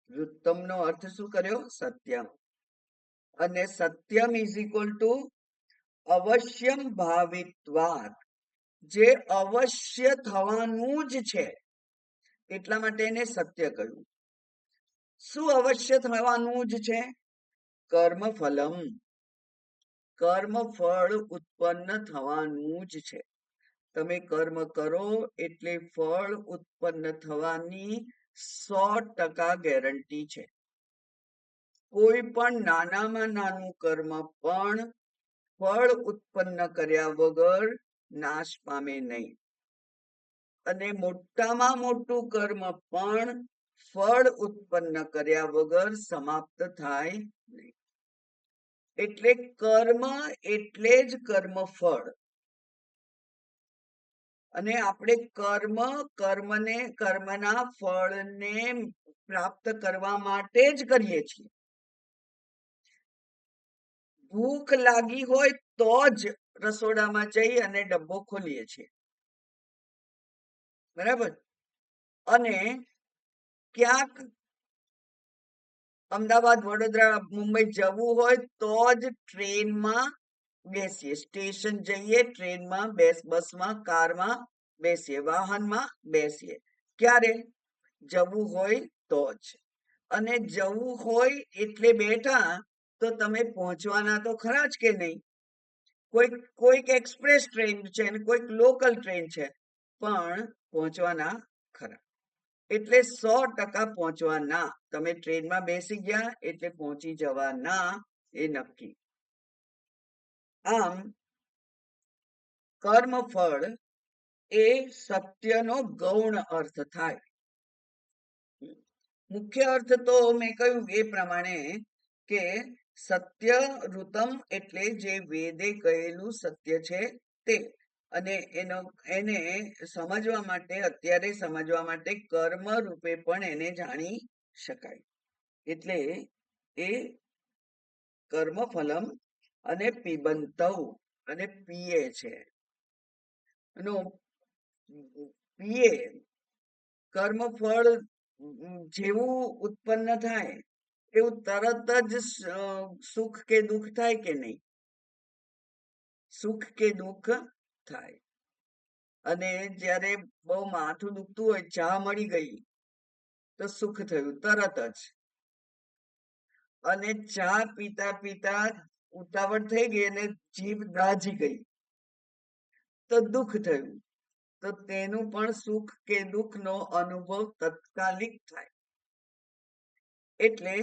ઋતમનો અર્થ શું કર્યો? સત્યમ. અને સત્યમ ઇઝ ઇક્વલ ટુ અવશ્યમ ભાવિત્વાત, જે અવશ્ય થવાનું જ છે એટલા માટે એને સત્ય કહ્યું. શું અવશ્ય થવાનું જ છે? કર્મ ફલમ, કર્મ ફળ ઉત્પન્ન થવાનું જ છે. તમે કર્મ કરો એટલે ફળ ઉત્પન્ન થવાની 100% ગેરંટી છે. કોઈ પણ નાનામાં નાનું કર્મ પણ ફળ ઉત્પન્ન કર્યા વગર નાશ પામે નહીં, અને મોટામાં મોટું કર્મ પણ ફળ ઉત્પન્ન કર્યા વગર સમાપ્ત થાય નહીં. એટલે કર્મ એટલે જ કર્મફળ. અને આપણે કર્મના ફળને પ્રાપ્ત કરવા માટે જ કરીએ છીએ. ભૂખ લાગી હોય તો જ રસોડામાં જઈ અને ડબ્બો ખોલીએ છીએ, બરાબર. અને ક્યાંક અમદાવાદ, વડોદરા, મુંબઈ જવું હોય તો જ ટ્રેનમાં બેસીએ, સ્ટેશન જઈએ, ટ્રેનમાં બસમાં, કારમાં બેસીએ, વાહનમાં બેસીએ. ક્યારે? જવું હોય તો જ. અને જવું હોય એટલે બેઠા તો તમે પહોંચવાના તો ખરા જ કે નહીં. કોઈક એક્સપ્રેસ ટ્રેન છે અને કોઈક લોકલ ટ્રેન છે, પણ પહોંચવાના ખરા. એટલે 100% પહોંચવાના. તમે ટ્રેનમાં બેસી ગયા એટલે પહોંચી જવાના, એ નક્કી. આમ કર્મફળ એ સત્યનો ગૌણ અર્થ થાય. મુખ્ય અર્થ તો મેં કહ્યું એ પ્રમાણે કે સત્ય ઋતમ એટલે જે વેદે કહેલું સત્ય છે તે. અને એને સમજવા માટે, અત્યારે સમજવા માટે કર્મ રૂપે પણ એને જાણી શકાય. એટલે એ કર્મફલમ અને પીબંતૌ, અને પીએ છે. પીએ કર્મફળ જેવું ઉત્પન્ન થાય એવું તરત જ સુખ કે દુઃખ થાય કે નહીં? સુખ કે દુઃખ થાય. અને જ્યારે બહુ માથું દુખતું હોય, ચા મળી ગઈ તો સુખ થયું તરત જ. અને ચા પીતા પીતા ઉતાવળ થઈ ગઈ અને જીભ દાઝી ગઈ તો દુઃખ થયું. તો તેનું પણ સુખ કે દુઃખનો અનુભવ તત્કાલિક થાય. એટલે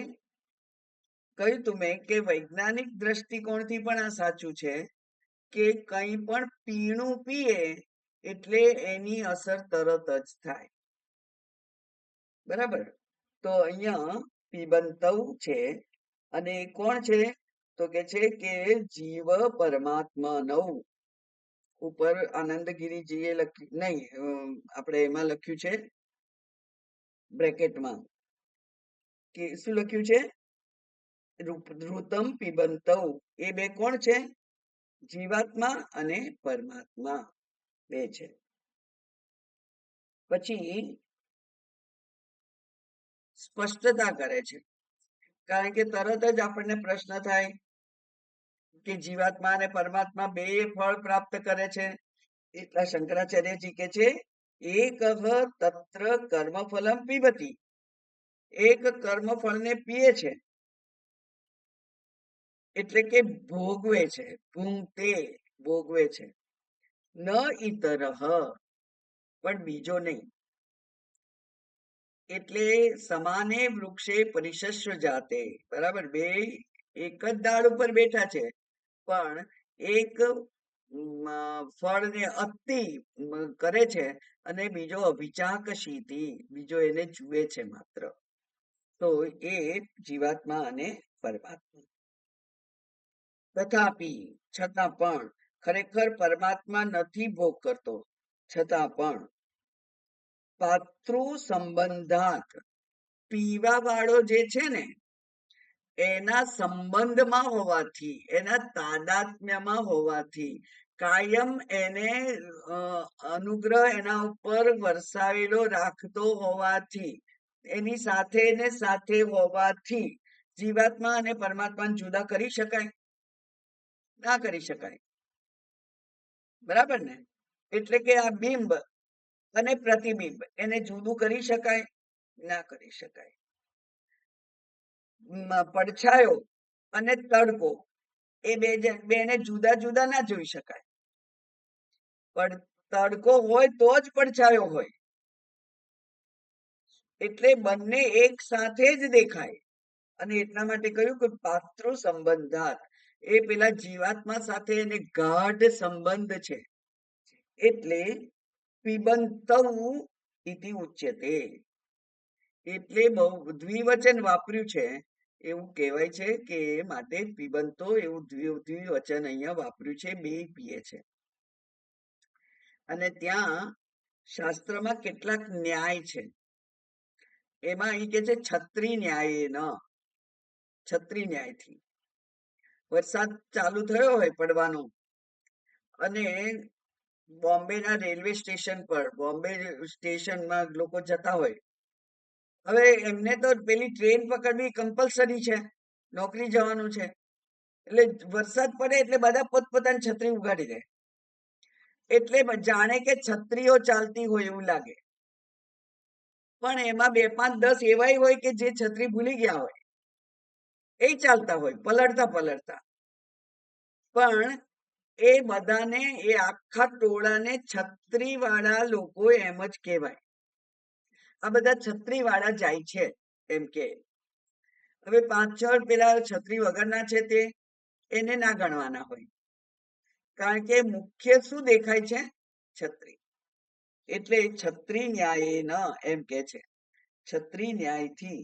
કહ્યું તું મેં કે વૈજ્ઞાનિક દ્રષ્ટિકોણથી પણ આ સાચું છે કે કંઈ પણ પીણું પીએ એટલે એની અસર તરત જ થાય, બરાબર. તો અહીંયા પીબંતૌ છે. અને કોણ છે? તો કે છે કે જીવ પરમાત્મા નવ. ઉપર આનંદગીરીજીએ લખ્યું, નહીં, આપણે એમાં લખ્યું છે બ્રેકેટમાં, કે શું લખ્યું છે? ઋતમ પીબંતૌ. એ બે કોણ છે? જીવાત્મા અને પરમાત્મા, બે છે. પછી સ્પષ્ટતા કરે છે, કારણ કે તરત જ આપણને પ્રશ્ન થાય કે જીવાત્મા અને પરમાત્મા બે ફળ પ્રાપ્ત કરે છે. એટલા શંકરાચાર્યજી કે છે એક તત્ર કર્મફલમ પીબતી. એક કર્મફળને પીએ છે એટલે કે ભોગવે છે, ભૂંગતે, ભોગવે છે. ન ઇતરહ, પણ બીજો નહીં. એટલે સમાને વૃક્ષે પરિશસ્વ જાતે, બરાબર. બે એક જ ડાળ ઉપર બેઠા છે, પણ એક ફળને અતિ કરે છે અને બીજો અભિચાકશીતી, બીજો એને જુએ છે માત્ર. તો એ જીવાત્મા અને પરમાત્મા. તથાપી, છતાં પણ, ખરેખર પરમાત્મા નથી ભોગ કરતો, છતાં પણ પાતૃ સંબંધાત, પીવા વાળો જે છે ને એના સંબંધમાં હોવાથી, એના તાદાત્મ્યમાં હોવાથી, કાયમ એને અનુગ્રહ એના ઉપર વરસાવેલો રાખતો હોવાથી, એની સાથે ને સાથે હોવાથી જીવાત્મા અને પરમાત્માને જુદા કરી શકાય? ના કરી શકાય, બરાબર ને. એટલે કે આ બિંબ અને પ્રતિબિંબ, એને જુદું કરી શકાય? ના કરી શકાય. પડછાયો અને તડકો, એ બેને જુદા જુદા ના જોઈ શકાય. પણ તડકો હોય તો જ પડછાયો હોય, એટલે બંને એક સાથે જ દેખાય. અને એટલા માટે કહ્યું કે પાતૃ સંબંધાત, એ પેલા જીવાત્મા સાથે એને ગાઢ સંબંધ છે. એટલે પીબંતૌ ઇતિ ઉચ્યતે. એટલે બહુ દ્વિવચન વાપર્યું છે, એવું કહેવાય છે કે માટે પીબંતો એવું દ્વિવચન અહીંયા વાપર્યું છે, બે પીએ છે. અને ત્યાં શાસ્ત્રમાં કેટલાક ન્યાય છે. એમાં અહીં કે છે છત્રી ન્યાય ન, છત્રી ન્યાયથી વરસાદ ચાલુ થયો હોય પડવાનો અને બોમ્બેના રેલવે સ્ટેશન પર, બોમ્બે સ્ટેશનમાં લોકો જતા હોય, હવે એમને તો પેલી ટ્રેન પકડવી કમ્પલસરી છે, નોકરી જવાનું છે, એટલે વરસાદ પડે એટલે બધા પોતપોતાની છત્રી ઉગાડી દે, એટલે જાણે કે છત્રીઓ ચાલતી હોય એવું લાગે, પણ એમાં 2, 5, 10 એવાય હોય કે જે છત્રી ભૂલી ગયા હોય, એ ચાલતા હોય પલળતા પલળતા, પણ એ બધાને, એ આખા ટોળાને છત્રી વાળા લોકો એમ જ કહેવાય. આ બધા છત્રી વાળા જાય છે એમ કે. હવે 5-6 પેલા છત્રી વગરના છે તે એને ના ગણવાના હોય, કારણ કે મુખ્ય શું દેખાય છે? છત્રી. એટલે છત્રી ન્યાય ન એમ કે છે, છત્રી ન્યાયથી.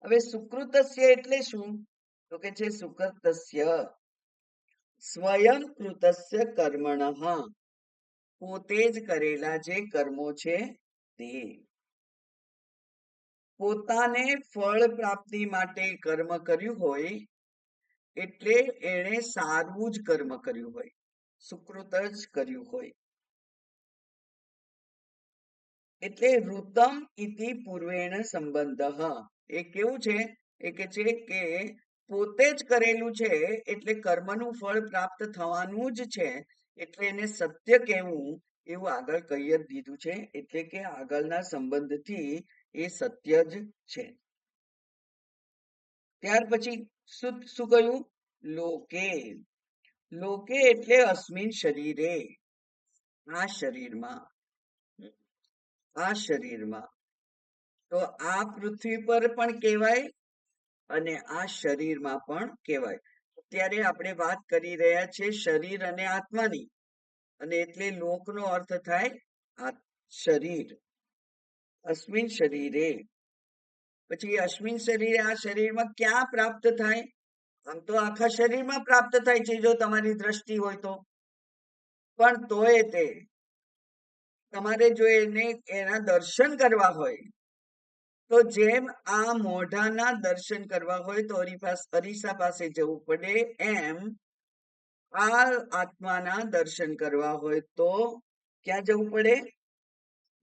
હવે સુકૃતસ્ય એટલે શું? તો કે છે સુકૃતસ્ય સ્વયં કૃતસ્ય કર્મણઃ, પોતે જ કરેલા જે કર્મો છે તે. પોતાને ફળ પ્રાપ્તિ માટે કર્મ કર્યું હોય એટલે એણે સારું જ કર્મ કર્યું હોય, સુકૃત જ કર્યું હોય. એટલે ઋતમ ઇતિ પૂર્વેણ સંબંધ. એ કેવું છે? એ કે છે કે પોતે જ કરેલું છે એટલે કર્મનું ફળ પ્રાપ્ત થવાનું જ છે, એટલે એને સત્ય કહેવું એવું આગળ કહી જ દીધું છે, એટલે કે આગળના સંબંધથી એ સત્ય જ છે. ત્યાર પછી શું કહ્યું? લોકે. લોકે એટલે અસ્મિન શરીરે, આ શરીરમાં, આ શરીરમાં. તો આ પૃથ્વી પર પણ કહેવાય અને આ શરીરમાં પણ કહેવાય. અત્યારે આપણે વાત કરી રહ્યા છીએ શરીર અને આત્માની, અને એટલે લોકનો અર્થ થાય આ શરીર. અસ્મિન શરીરે. પછી અસ્મિન શરીરે, આ શરીરમાં ક્યાં પ્રાપ્ત થાય? આમ તો આખા શરીરમાં પ્રાપ્ત થાય છે જો તમારી દ્રષ્ટિ હોય તો, પણ તોય તે તમારે જો એને એના દર્શન કરવા હોય તો જેમ આ મોઢાના દર્શન કરવા હોય તો અરીસા પાસે જવું પડે, એમ આ આત્માના દર્શન કરવા હોય તો ક્યાં જવું પડે?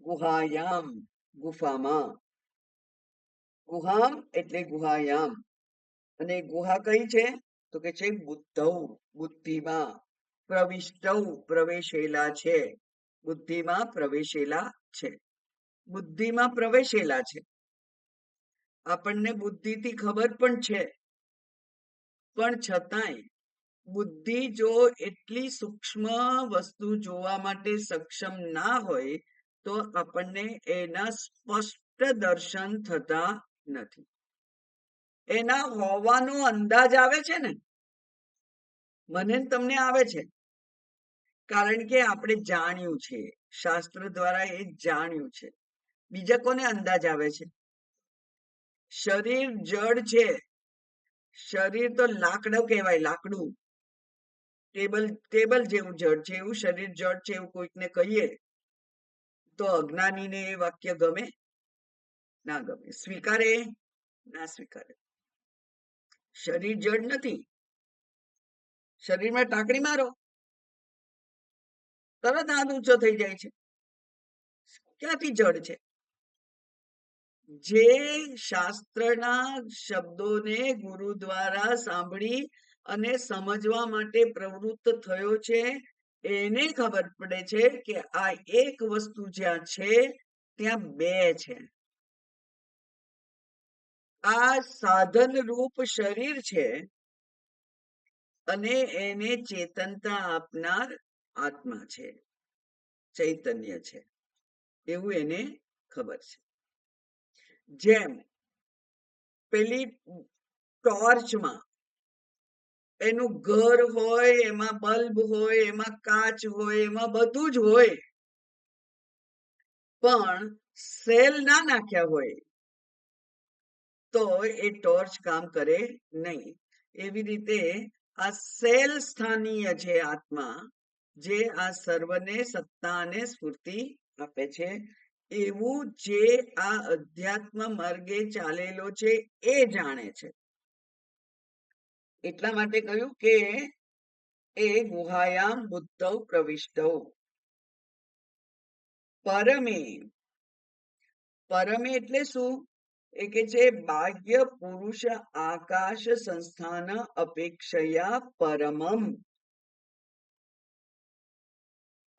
ગુહાયામ, ગુફામાં. ગુહામ એટલે ગુહાયામ. અને ગુહા કઈ છે? તો કે છે બુદ્ધૌ, બુદ્ધિમાં. પ્રવિષ્ટૌ, પ્રવેશેલા છે, બુદ્ધિમાં પ્રવેશેલા છે, બુદ્ધિમાં પ્રવેશેલા છે. આપણને બુદ્ધિથી ખબર પણ છે, પણ છતાંય બુદ્ધિ જો એટલી સૂક્ષ્મ વસ્તુ જોવા માટે સક્ષમ ના હોય તો આપણને એના સ્પષ્ટ દર્શન થતા નથી. એના હોવાનો અંદાજ આવે છે ને, મને તમને આવે છે, કારણ કે આપણે જાણ્યું છે, શાસ્ત્ર દ્વારા એ જાણ્યું છે. બીજા કોને અંદાજ આવે છે? શરીર જડ છે, શરીર તો લાકડું કહેવાય, લાકડું, ટેબલ જેવું જડ છે, એવું શરીર જડ છે એવું કોઈકને કહીએ તો અજ્ઞાનીને એ વાક્ય ગમે? ના ગમે. સ્વીકારે? ના સ્વીકારે. શરીર જડ નથી. શરીરમાં ટાંકણી મારો, તરત હાથ ઊંચો થઈ જાય છે. ક્યાંથી જડ છે? જે શાસ્ત્રના શબ્દોને ગુરુ દ્વારા સાંભળી અને સમજવા માટે પ્રવૃત્ત થયો છે, એને ખબર પડે છે કે આ એક વસ્તુ જ્યાં છે ત્યાં બે છે. આ સાધન રૂપ શરીર છે અને એને ચેતનતા આપનાર આત્મા છે, ચૈતન્ય છે, એવું એને ખબર છે. જેમ પેલી ટોર્ચમાં એનું ઘર હોય, એમાં બલ્બ હોય, એમાં કાચ હોય, એમાં બધું જ હોય, પણ સેલ ના નાખ્યા હોય તો એ ટોર્ચ કામ કરે નહીં. એવી રીતે આ સેલ સ્થાનીય છે આત્મા, જે આ સર્વને સત્તા અને સ્ફૂર્તિ આપે છે. એવું જે આ અધ્યાત્મ માર્ગે ચાલેલો છે એ જાણે છે. એટલા માટે કહ્યું કે એ ગુહાયામ બુદ્ધૌ પ્રવિષ્ટૌ. પરમે, પરમે એટલે શું? એ કે છે બાહ્ય પુરુષ આકાશ સંસ્થાન અપેક્ષયા પરમમ.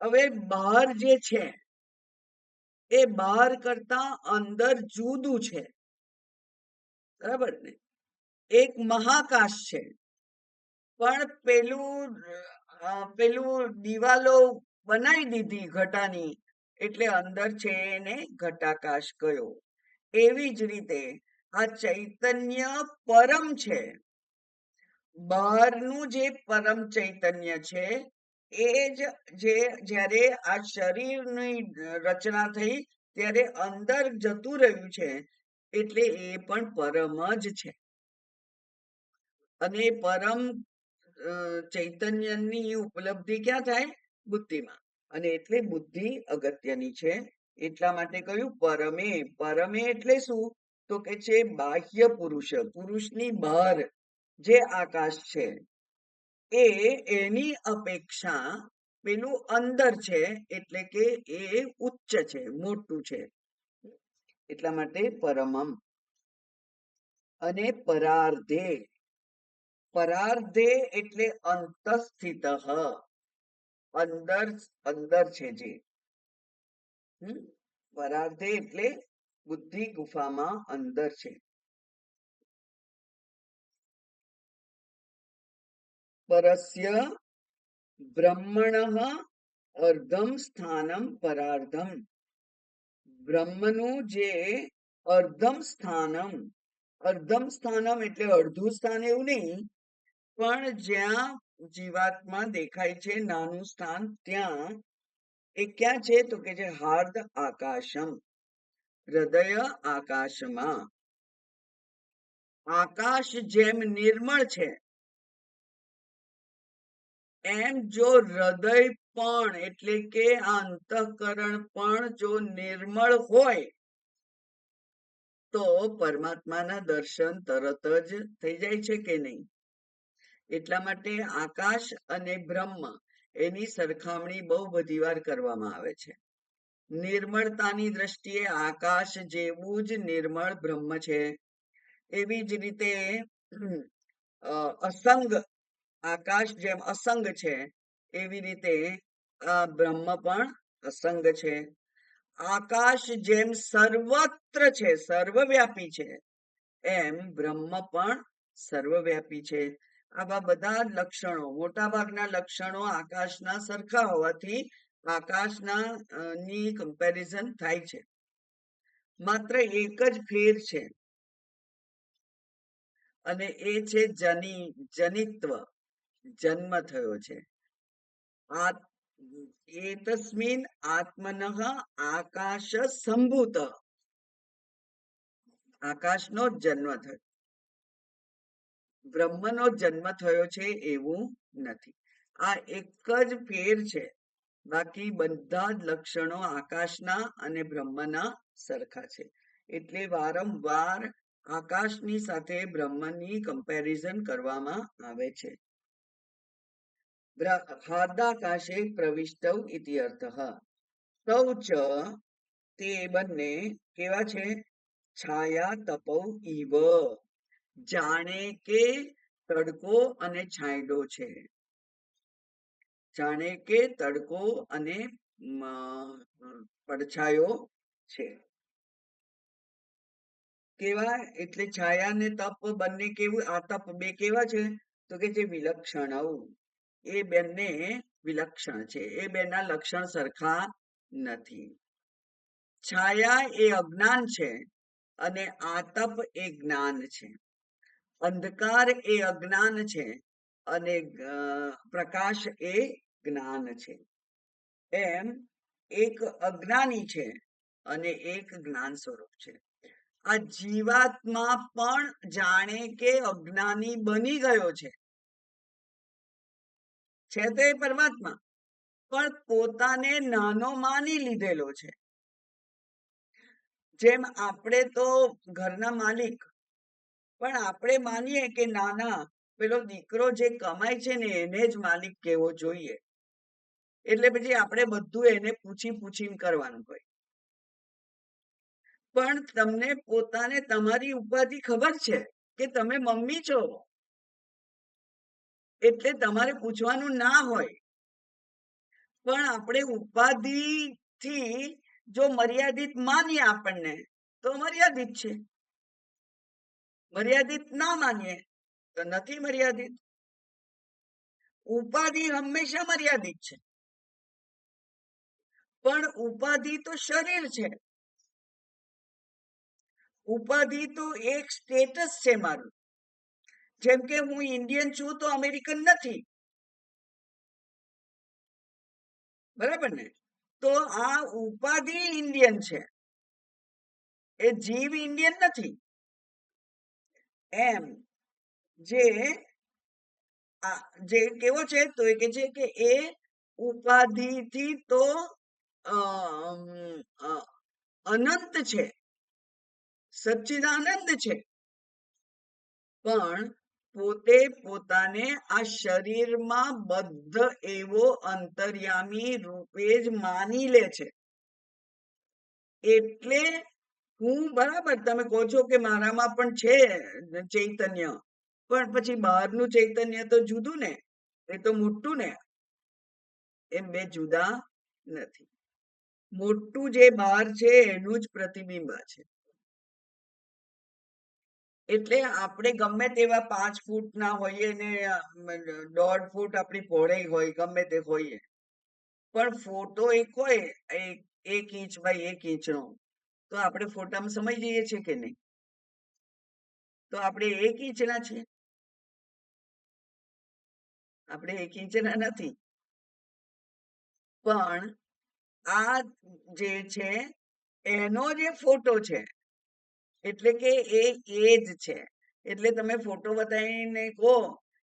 હવે બહાર જે છે એ બહાર કરતા અંદર જુદું છે, બરાબર ને? એક મહાકાશ છે, પણ પેલું દિવાલો બનાવી દીધી ઘટાની, એટલે અંદર છે એને ઘટાકાશ કયો. એવી જ રીતે આ ચૈતન્ય પરમ છે. બહારનું જે પરમ ચૈતન્ય છે એ જ જે જ્યારે આ શરીરની રચના થઈ ત્યારે અંદર જતું રહ્યું છે, એટલે એ પણ પરમ જ છે. અને પરમ ચૈતન્યની ઉપલબ્ધિ ક્યાં થાય? બુદ્ધિમાં. અને એટલે બુદ્ધિ અગત્યની છે. એટલા માટે કહ્યું પરમે. પરમે એટલે શું? તો કે છે બાહ્ય પુરુષ, પુરુષની બહાર જે આકાશ છે એ એની અપેક્ષા પેલું અંદર છે, એટલે કે એ ઉચ્ચ છે, મોટું છે. એટલા માટે પરમમ. અને પરાર્ધે, પરાર્ધે એટલે અંતસ્થિત, અંદર અંદર છે જે. પરાર્ધે એટલે બુદ્ધિ ગુફામાં અંદર છે. પરસ્ય બ્રહ્મણ અર્ધમ સ્થાનમ પરાર્ધમ. બ્રહ્મનું જે અર્ધમ સ્થાનમ, અર્ધમ સ્થાનમ એટલે અડધું સ્થાન એવું નહીં, પણ જ્યાં જીવાત્મા દેખાય છે નાનું સ્થાન, ત્યાં એ ક્યાં છે? તો કે છે હાર્દ આકાશમ, હૃદય આકાશમાં. આકાશ જેમ નિર્મળ છે, એમ જો હૃદય પણ એટલે કે આ અંતઃકરણ પણ જો નિર્મળ હોય તો પરમાત્માના દર્શન તરત જ થઈ જાય છે કે નહીં? એટલા માટે આકાશ અને બ્રહ્મ એની સરખામણી બહુ બધી વાર કરવામાં આવે છે. નિર્મળતાની દ્રષ્ટિએ આકાશ જેવું જ નિર્મળ બ્રહ્મ છે. એવી જ રીતે અસંગ, આકાશ જેમ અસંગ છે એવી રીતે આ બ્રહ્મ પણ અસંગ છે. આકાશ જેમ સર્વત્ર છે, સર્વવ્યાપી છે, એમ બ્રહ્મ પણ સર્વવ્યાપી છે. આવા બધા લક્ષણો, મોટા ભાગના લક્ષણો આકાશના સરખા હોવાથી આકાશના ની કમ્પેરિઝન થાય છે. માત્ર એક જ ફેર છે, અને એ છે જનિત્વ, જન્મ થયો છે. એતસ્મિન આત્મનઃ આકાશ સંભૂત, આકાશનો જન્મ થયો, બ્રહ્મનો જન્મ થયો છે એવું નથી. આ એક જ ફેર છે. બાકી બધા જ લક્ષણો આકાશના અને બ્રહ્મના સરખા છે. એટલે વારંવાર આકાશની સાથે બ્રહ્મની કમ્પેરિઝન કરવામાં આવે છે. હાર્દાકાશે પ્રવિષ્ટૌ ઇતિ અર્થઃ. તૌ ચ તે બંને કેવા છે? છાયા તપૌ ઇવ, જાણે કે તડકો અને છાંયડો છે. જાણે કે તડકો અને પડછાયો છે. કેવા? એટલે છાયા ને તપ બંને કેવું? આ તપ બે કેવા છે? તો કે જે વિલક્ષણ, એ બંને વિલક્ષણ છે. એ બેના લક્ષણ સરખા નથી. છાયા એ અજ્ઞાન છે અને આતપ એ જ્ઞાન છે. અંધકાર એ અજ્ઞાન છે અને પ્રકાશ એ જ્ઞાન છે. એમ એક અજ્ઞાની છે અને એક જ્ઞાન સ્વરૂપ છે. આ જીવાત્મા પણ જાણે કે અજ્ઞાની બની ગયો છે તો એ પરમાત્મા પણ પોતાને નાનો માની લીધેલો છે. જેમ આપણે તો ઘરના માલિક, પણ આપણે માનીએ કે નાના પેલો દીકરો જે કમાય છે ને એને જ માલિક કહેવો જોઈએ, એટલે પછી આપણે બધું એને પૂછી પૂછીને કરવાનું હોય. પણ તમને પોતાને તમારી ઉપાધિ ખબર છે કે તમે મમ્મી છો, એટલે તમારે પૂછવાનું ના હોય. પણ આપણે ઉપાધિથી જો મર્યાદિત માનીએ આપણને તો મર્યાદિત છે, મર્યાદિત ના માનીએ તો નથી મર્યાદિત. ઉપાધિ હંમેશા મર્યાદિત છે, પણ ઉપાધિ તો શરીર છે. ઉપાધિ તો એક સ્ટેટસ છે મારું. જેમ કે હું ઇન્ડિયન છું તો અમેરિકન નથી, બરાબર ને? તો આ ઉપાધિ ઇન્ડિયન છે, એ જીવ ઇન્ડિયન નથી. એમ જે કેવો છે તો એ કે છે કે એ ઉપાધિથી તો અનંત છે, સચ્ચિદાનંદ છે, પણ પોતે પોતાને આ શરીરમાં બદ્ધ એવો અંતર્યામી રૂપે જ માની લે છે. એટલે હું બરાબર તમે કહો છો કે મારામાં પણ છે ચૈતન્ય, પણ પછી બહારનું ચૈતન્ય તો જુદું ને, એ તો મોટું ને. એમ બે જુદા નથી. મોટું જે બહાર છે એનું જ પ્રતિબિંબ છે. એટલે આપણે ગમે તેવા 5 ફૂટના હોઈએ ને 1.5 ફૂટ આપણી પહોળાઈ હોય, ગમે તે હોઈએ, પણ ફોટો એક હોય 1 ઇંચ બાય 1 ઇંચનો, તો આપણે ફોટામાં સમાઈ જઈએ છીએ કે નહીં? તો આપણે 1 ઇંચના છીએ, આપણે 1 ઇંચના નથી. પણ આ જે છે એનો જે ફોટો છે, એટલે કે એ જ છે. એટલે તમે ફોટો બતાવીને કહો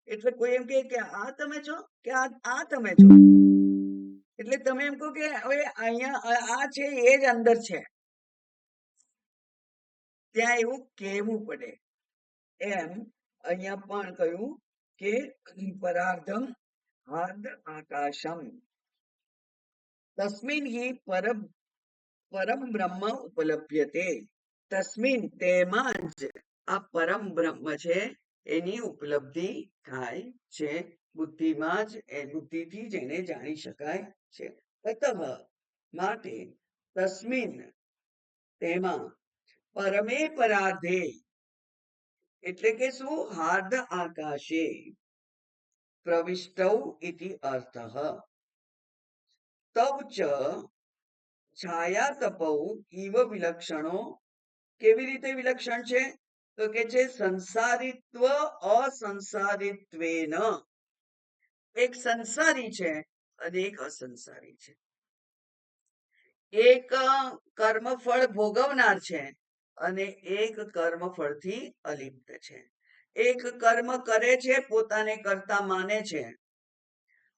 એટલે કોઈ એમ કે આ તમે છો કે આ તમે છો, એટલે તમે એમ કહો કે હવે અહીંયા આ છે એ જ અંદર છે, ત્યાં એવું કહેવું પડે. એમ અહીંયા પણ કહ્યું કે પરાર્ધમ હાર્દ આકાશમ તસ્મિન હિ પરમ બ્રહ્મ ઉપલભ્યતે. તસ્મિન તેમાં જ આ પરમ બ્રહ્મ છે એની ઉપલબ્ધિ થાય છે, બુદ્ધિમાં જ બુદ્ધિથી જ એને જાણી શકાય છે. અતઃ માટે તસ્મિન તેમાં પરમે પરાર્ધે એટલે કે શું? હાર્દ આકાશે પ્રવિષ્ટૌ ઇતિ અર્થઃ. તવ ચ છાયા તપૌ ઇવ વિલક્ષણો. કેવી રીતે વિલક્ષણ છે? તો કે છે સંસારિત્વ અસંસારિત્વેન. એક સંસારી છે અને એક અસંસારી છે. એક કર્મફળ ભોગવનાર છે અને એક કર્મફળથી અલિપ્ત છે. એક કર્મ કરે છે, પોતાને કરતા માને છે,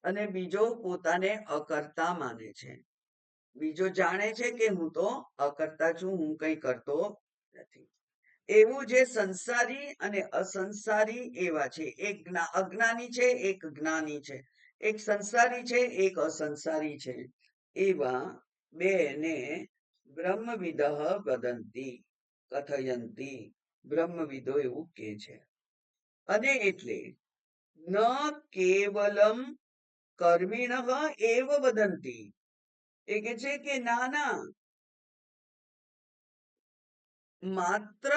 અને બીજો પોતાને અકર્તા માને છે. બીજો જાણે છે કે હું તો અકર્તા છું, હું કંઈ કરતો નથી. એવું જે સંસારી અને અસંસારી એવા છે. એક અજ્ઞાની છે, એક જ્ઞાની છે, એક સંસારી છે, એક અસંસારી છે. એવા બેને બ્રહ્મવિદઃ વદંતી કથયંતી. બ્રહ્મવિદો એવું કે છે. અને એટલે ન કેવલમ કર્મિણ એવ વદંતી. એ કે છે કે ના ના, માત્ર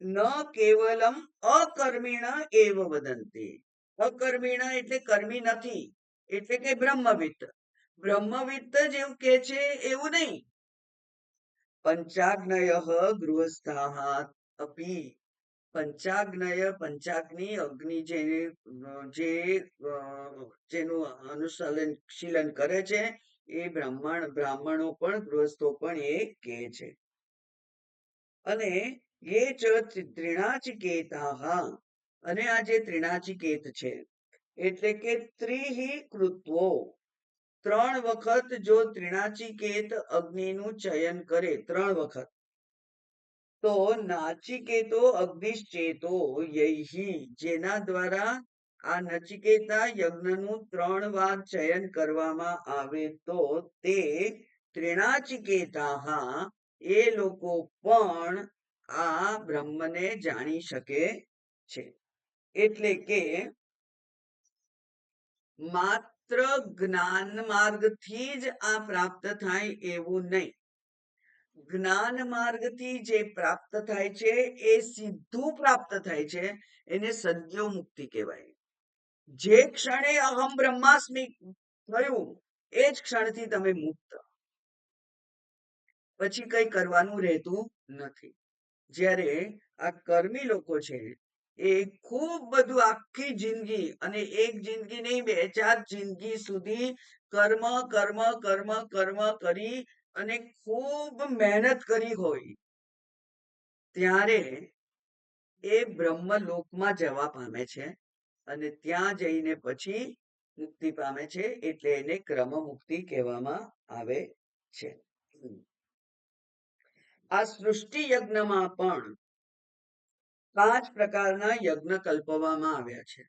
ન કેવલમ અકર્મિણ એવ વદંતી. અકર્મિણ એટલે કર્મી નથી, એટલે કે બ્રહ્મવિદ. બ્રહ્મવિદ જ એવું કે છે એવું નહીં. પંચાગ્નય ગૃહસ્થાઃ અપી. પંચાગ્નિ અગ્નિ જેનું અનુશીલન કરે છે એ બ્રાહ્મણો પણ ગૃહસ્થો પણ એ કહે છે. અને એ ચ ત્રિણાચિકેતા, અને આ જે ત્રિણાચિકેત છે એટલે કે ત્રિહિ કૃત્વો, 3 વખત જો ત્રિણાચિકેત અગ્નિનું ચયન કરે, 3 વખત, તો નાચિકેતો અગ્નિશ્ચેતો યૈહિ, જેના દ્વારા આ નચિકેતા યજ્ઞનું 3 વાર ચયન કરવામાં આવે તો તે ત્રિણાચિકેતા, એ લોકો પણ આ બ્રહ્મને જાણી શકે છે. એટલે કે માત્ર જ્ઞાન માર્ગથી જ આ પ્રાપ્ત થાય એવું નહીં. જ્ઞાન માર્ગથી જે પ્રાપ્ત થાય છે એ સીધું પ્રાપ્ત થાય છે, એને સદ્યો મુક્તિ કહેવાય. જે ક્ષણે અહમ બ્રહ્માસ્મિ થયું એ જ ક્ષણથી તમે મુક્ત, પછી કઈ કરવાનું રહેતું નથી. જ્યારે આ કર્મી લોકો છે એ ખૂબ બધું આખી જિંદગી, અને એક જિંદગી નહીં, 2-4 જિંદગી સુધી કર્મ કર્મ કર્મ કર્મ કરી અને ખૂબ મહેનત કરી હોય, ત્યારે એ બ્રહ્મલોકમાં જવા પામે છે, અને ત્યાં જઈને પછી મુક્તિ પામે છે. એટલે એને ક્રમ મુક્તિ કહેવામાં આવે છે. આ સૃષ્ટિ યજ્ઞમાં પણ 5 પ્રકારના યજ્ઞ કલ્પવામાં આવ્યા છે.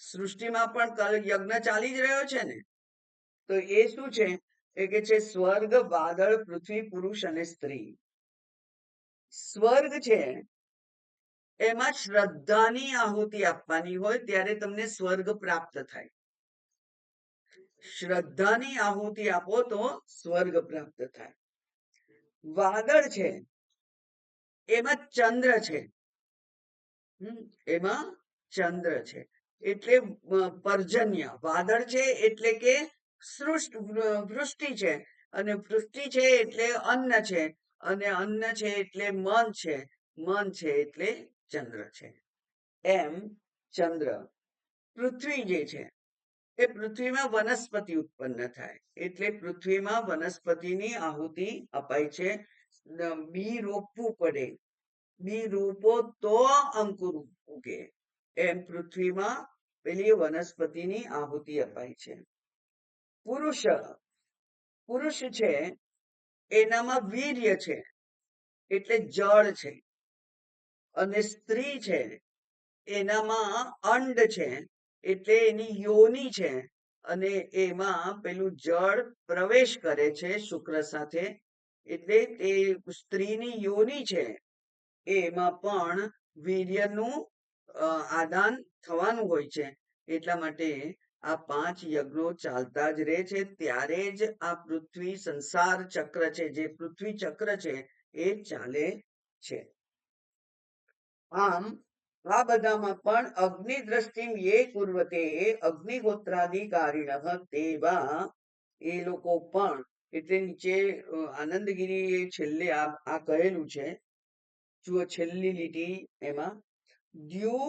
સૃષ્ટિમાં પણ યજ્ઞ ચાલી જ રહ્યો છે ને, તો એ શું છે? એ કે છે સ્વર્ગ, વાદળ, પૃથ્વી, પુરુષ અને સ્ત્રી. સ્વર્ગ છે એમાં શ્રદ્ધાની આહુતિ આપવાની હોય ત્યારે તમને સ્વર્ગ પ્રાપ્ત થાય. શ્રદ્ધાની આહુતિ આપો તો સ્વર્ગ પ્રાપ્ત થાય. વાદળ છે એમાં ચંદ્ર છે, એમાં ચંદ્ર છે એટલે પર્જન્ય. વાદળ છે એટલે કે વૃષ્ટિ છે, અને વૃષ્ટિ છે એટલે અન્ન છે, અને અન્ન છે એટલે મન છે, મન છે એટલે ચંદ્ર છે. એમ ચંદ્ર. પૃથ્વી જે છે એ પૃથ્વીમાં વનસ્પતિ ઉત્પન્ન થાય, એટલે પૃથ્વીમાં વનસ્પતિની આહુતિ અપાય છે. બી રોપવું પડે, બી રોપો તો અંકુર ઉગે, એમ પૃથ્વીમાં પેલી વનસ્પતિની આહુતિ અપાય છે. પુરુષ, પુરુષ છે એનામાં વીર્ય છે એટલે જળ છે, અને સ્ત્રી છે એનામાં અંડ છે એટલે એની યોની છે, અને એમાં પેલું જળ પ્રવેશ કરે છે શુક્ર સાથે, એટલે તે સ્ત્રીની યોની છે એમાં પણ વીર્યનું આદાન થવાનું હોય છે. એટલા માટે આ 5 યજ્ઞો ચાલતા જ રહે છે, ત્યારે જ આ પૃથ્વી સંસાર ચક્ર છે, જે પૃથ્વી ચક્ર છે એ ચાલે છે. આમ આ બધામાં પણ અગ્નિ દ્રષ્ટિ એ કુર્વતે અગ્નિહોત્રાધિકારીણ તેવા એ લોકો પણ, એટલે નીચે આનંદગીરી છેલ્લે આ કહેલું છે, જુઓ છેલ્લી લીટી એમાં, દ્યુ,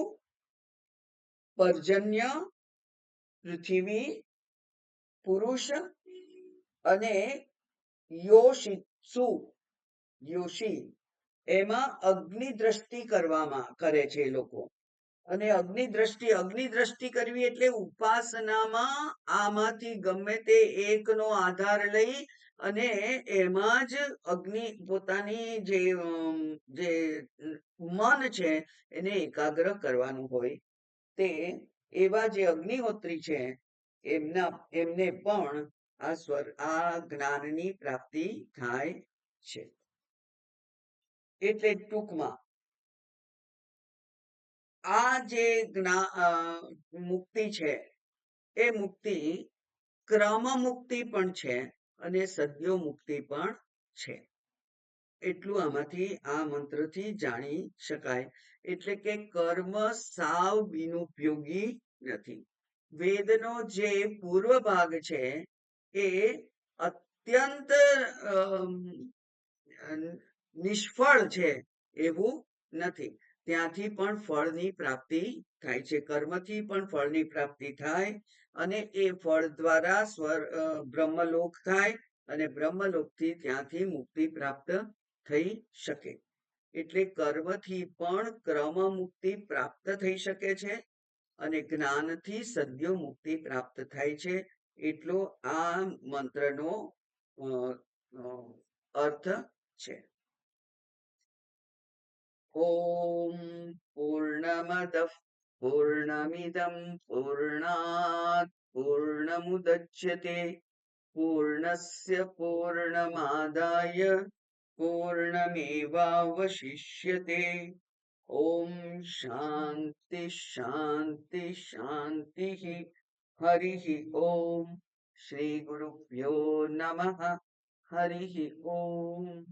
પર્જન્ય, પૃથ્વી, પુરુષ અને યોશિત્સુ, યોશી, એમાં અગ્નિ દ્રષ્ટિ કરવામાં કરે છે એ લોકો. અને અગ્નિ દ્રષ્ટિ કરવી એટલે ઉપાસનામાં આમાંથી ગમે તે એકનો આધાર લઈ અને એમાં જ અગ્નિ પોતાની જે મન છે એને એકાગ્ર કરવાનું હોય. તે એવા જે અગ્નિહોત્રી છે એમને પણ આ જ્ઞાનની પ્રાપ્તિ થાય છે. એટલે ટૂંકમાં આ જે મુક્તિ છે એ મુક્તિ ક્રમ મુક્તિ પણ છે અને સદ્યો મુક્તિ પણ છે. એટલું આમાંથી આ મંત્રથી જાણી શકાય. એટલે કે કર્મ સાવ બિનઉપયોગી નથી. વેદનો જે પૂર્વ ભાગ છે એ અત્યંત નિષ્ફળ છે એવું નથી. ત્યાંથી પણ ફળની પ્રાપ્તિ થાય છે, કર્મથી પણ ફળની પ્રાપ્તિ થાય, અને એ ફળ દ્વારા બ્રહ્મલોક થાય, અને બ્રહ્મલોકથી ત્યાંથી મુક્તિ પ્રાપ્ત થઈ શકે. એટલે કર્મથી પણ ક્રમ મુક્તિ પ્રાપ્ત થઈ શકે છે અને જ્ઞાનથી સદ્યો મુક્તિ પ્રાપ્ત થાય છે. એટલો આ મંત્રનો અર્થ છે. ઓમ પૂર્ણમદ પૂર્ણમિદમ પૂર્ણાત પૂર્ણમુદચ્યતે પૂર્ણસ્ય પૂર્ણમાદાય પૂર્ણમેવાવશિષ્યતે. ઓમ શાંતિ શાંતિ શાંતિ. હરિ ઓમ. શ્રી ગુરુભ્યો નમઃ. હરિ ઓમ.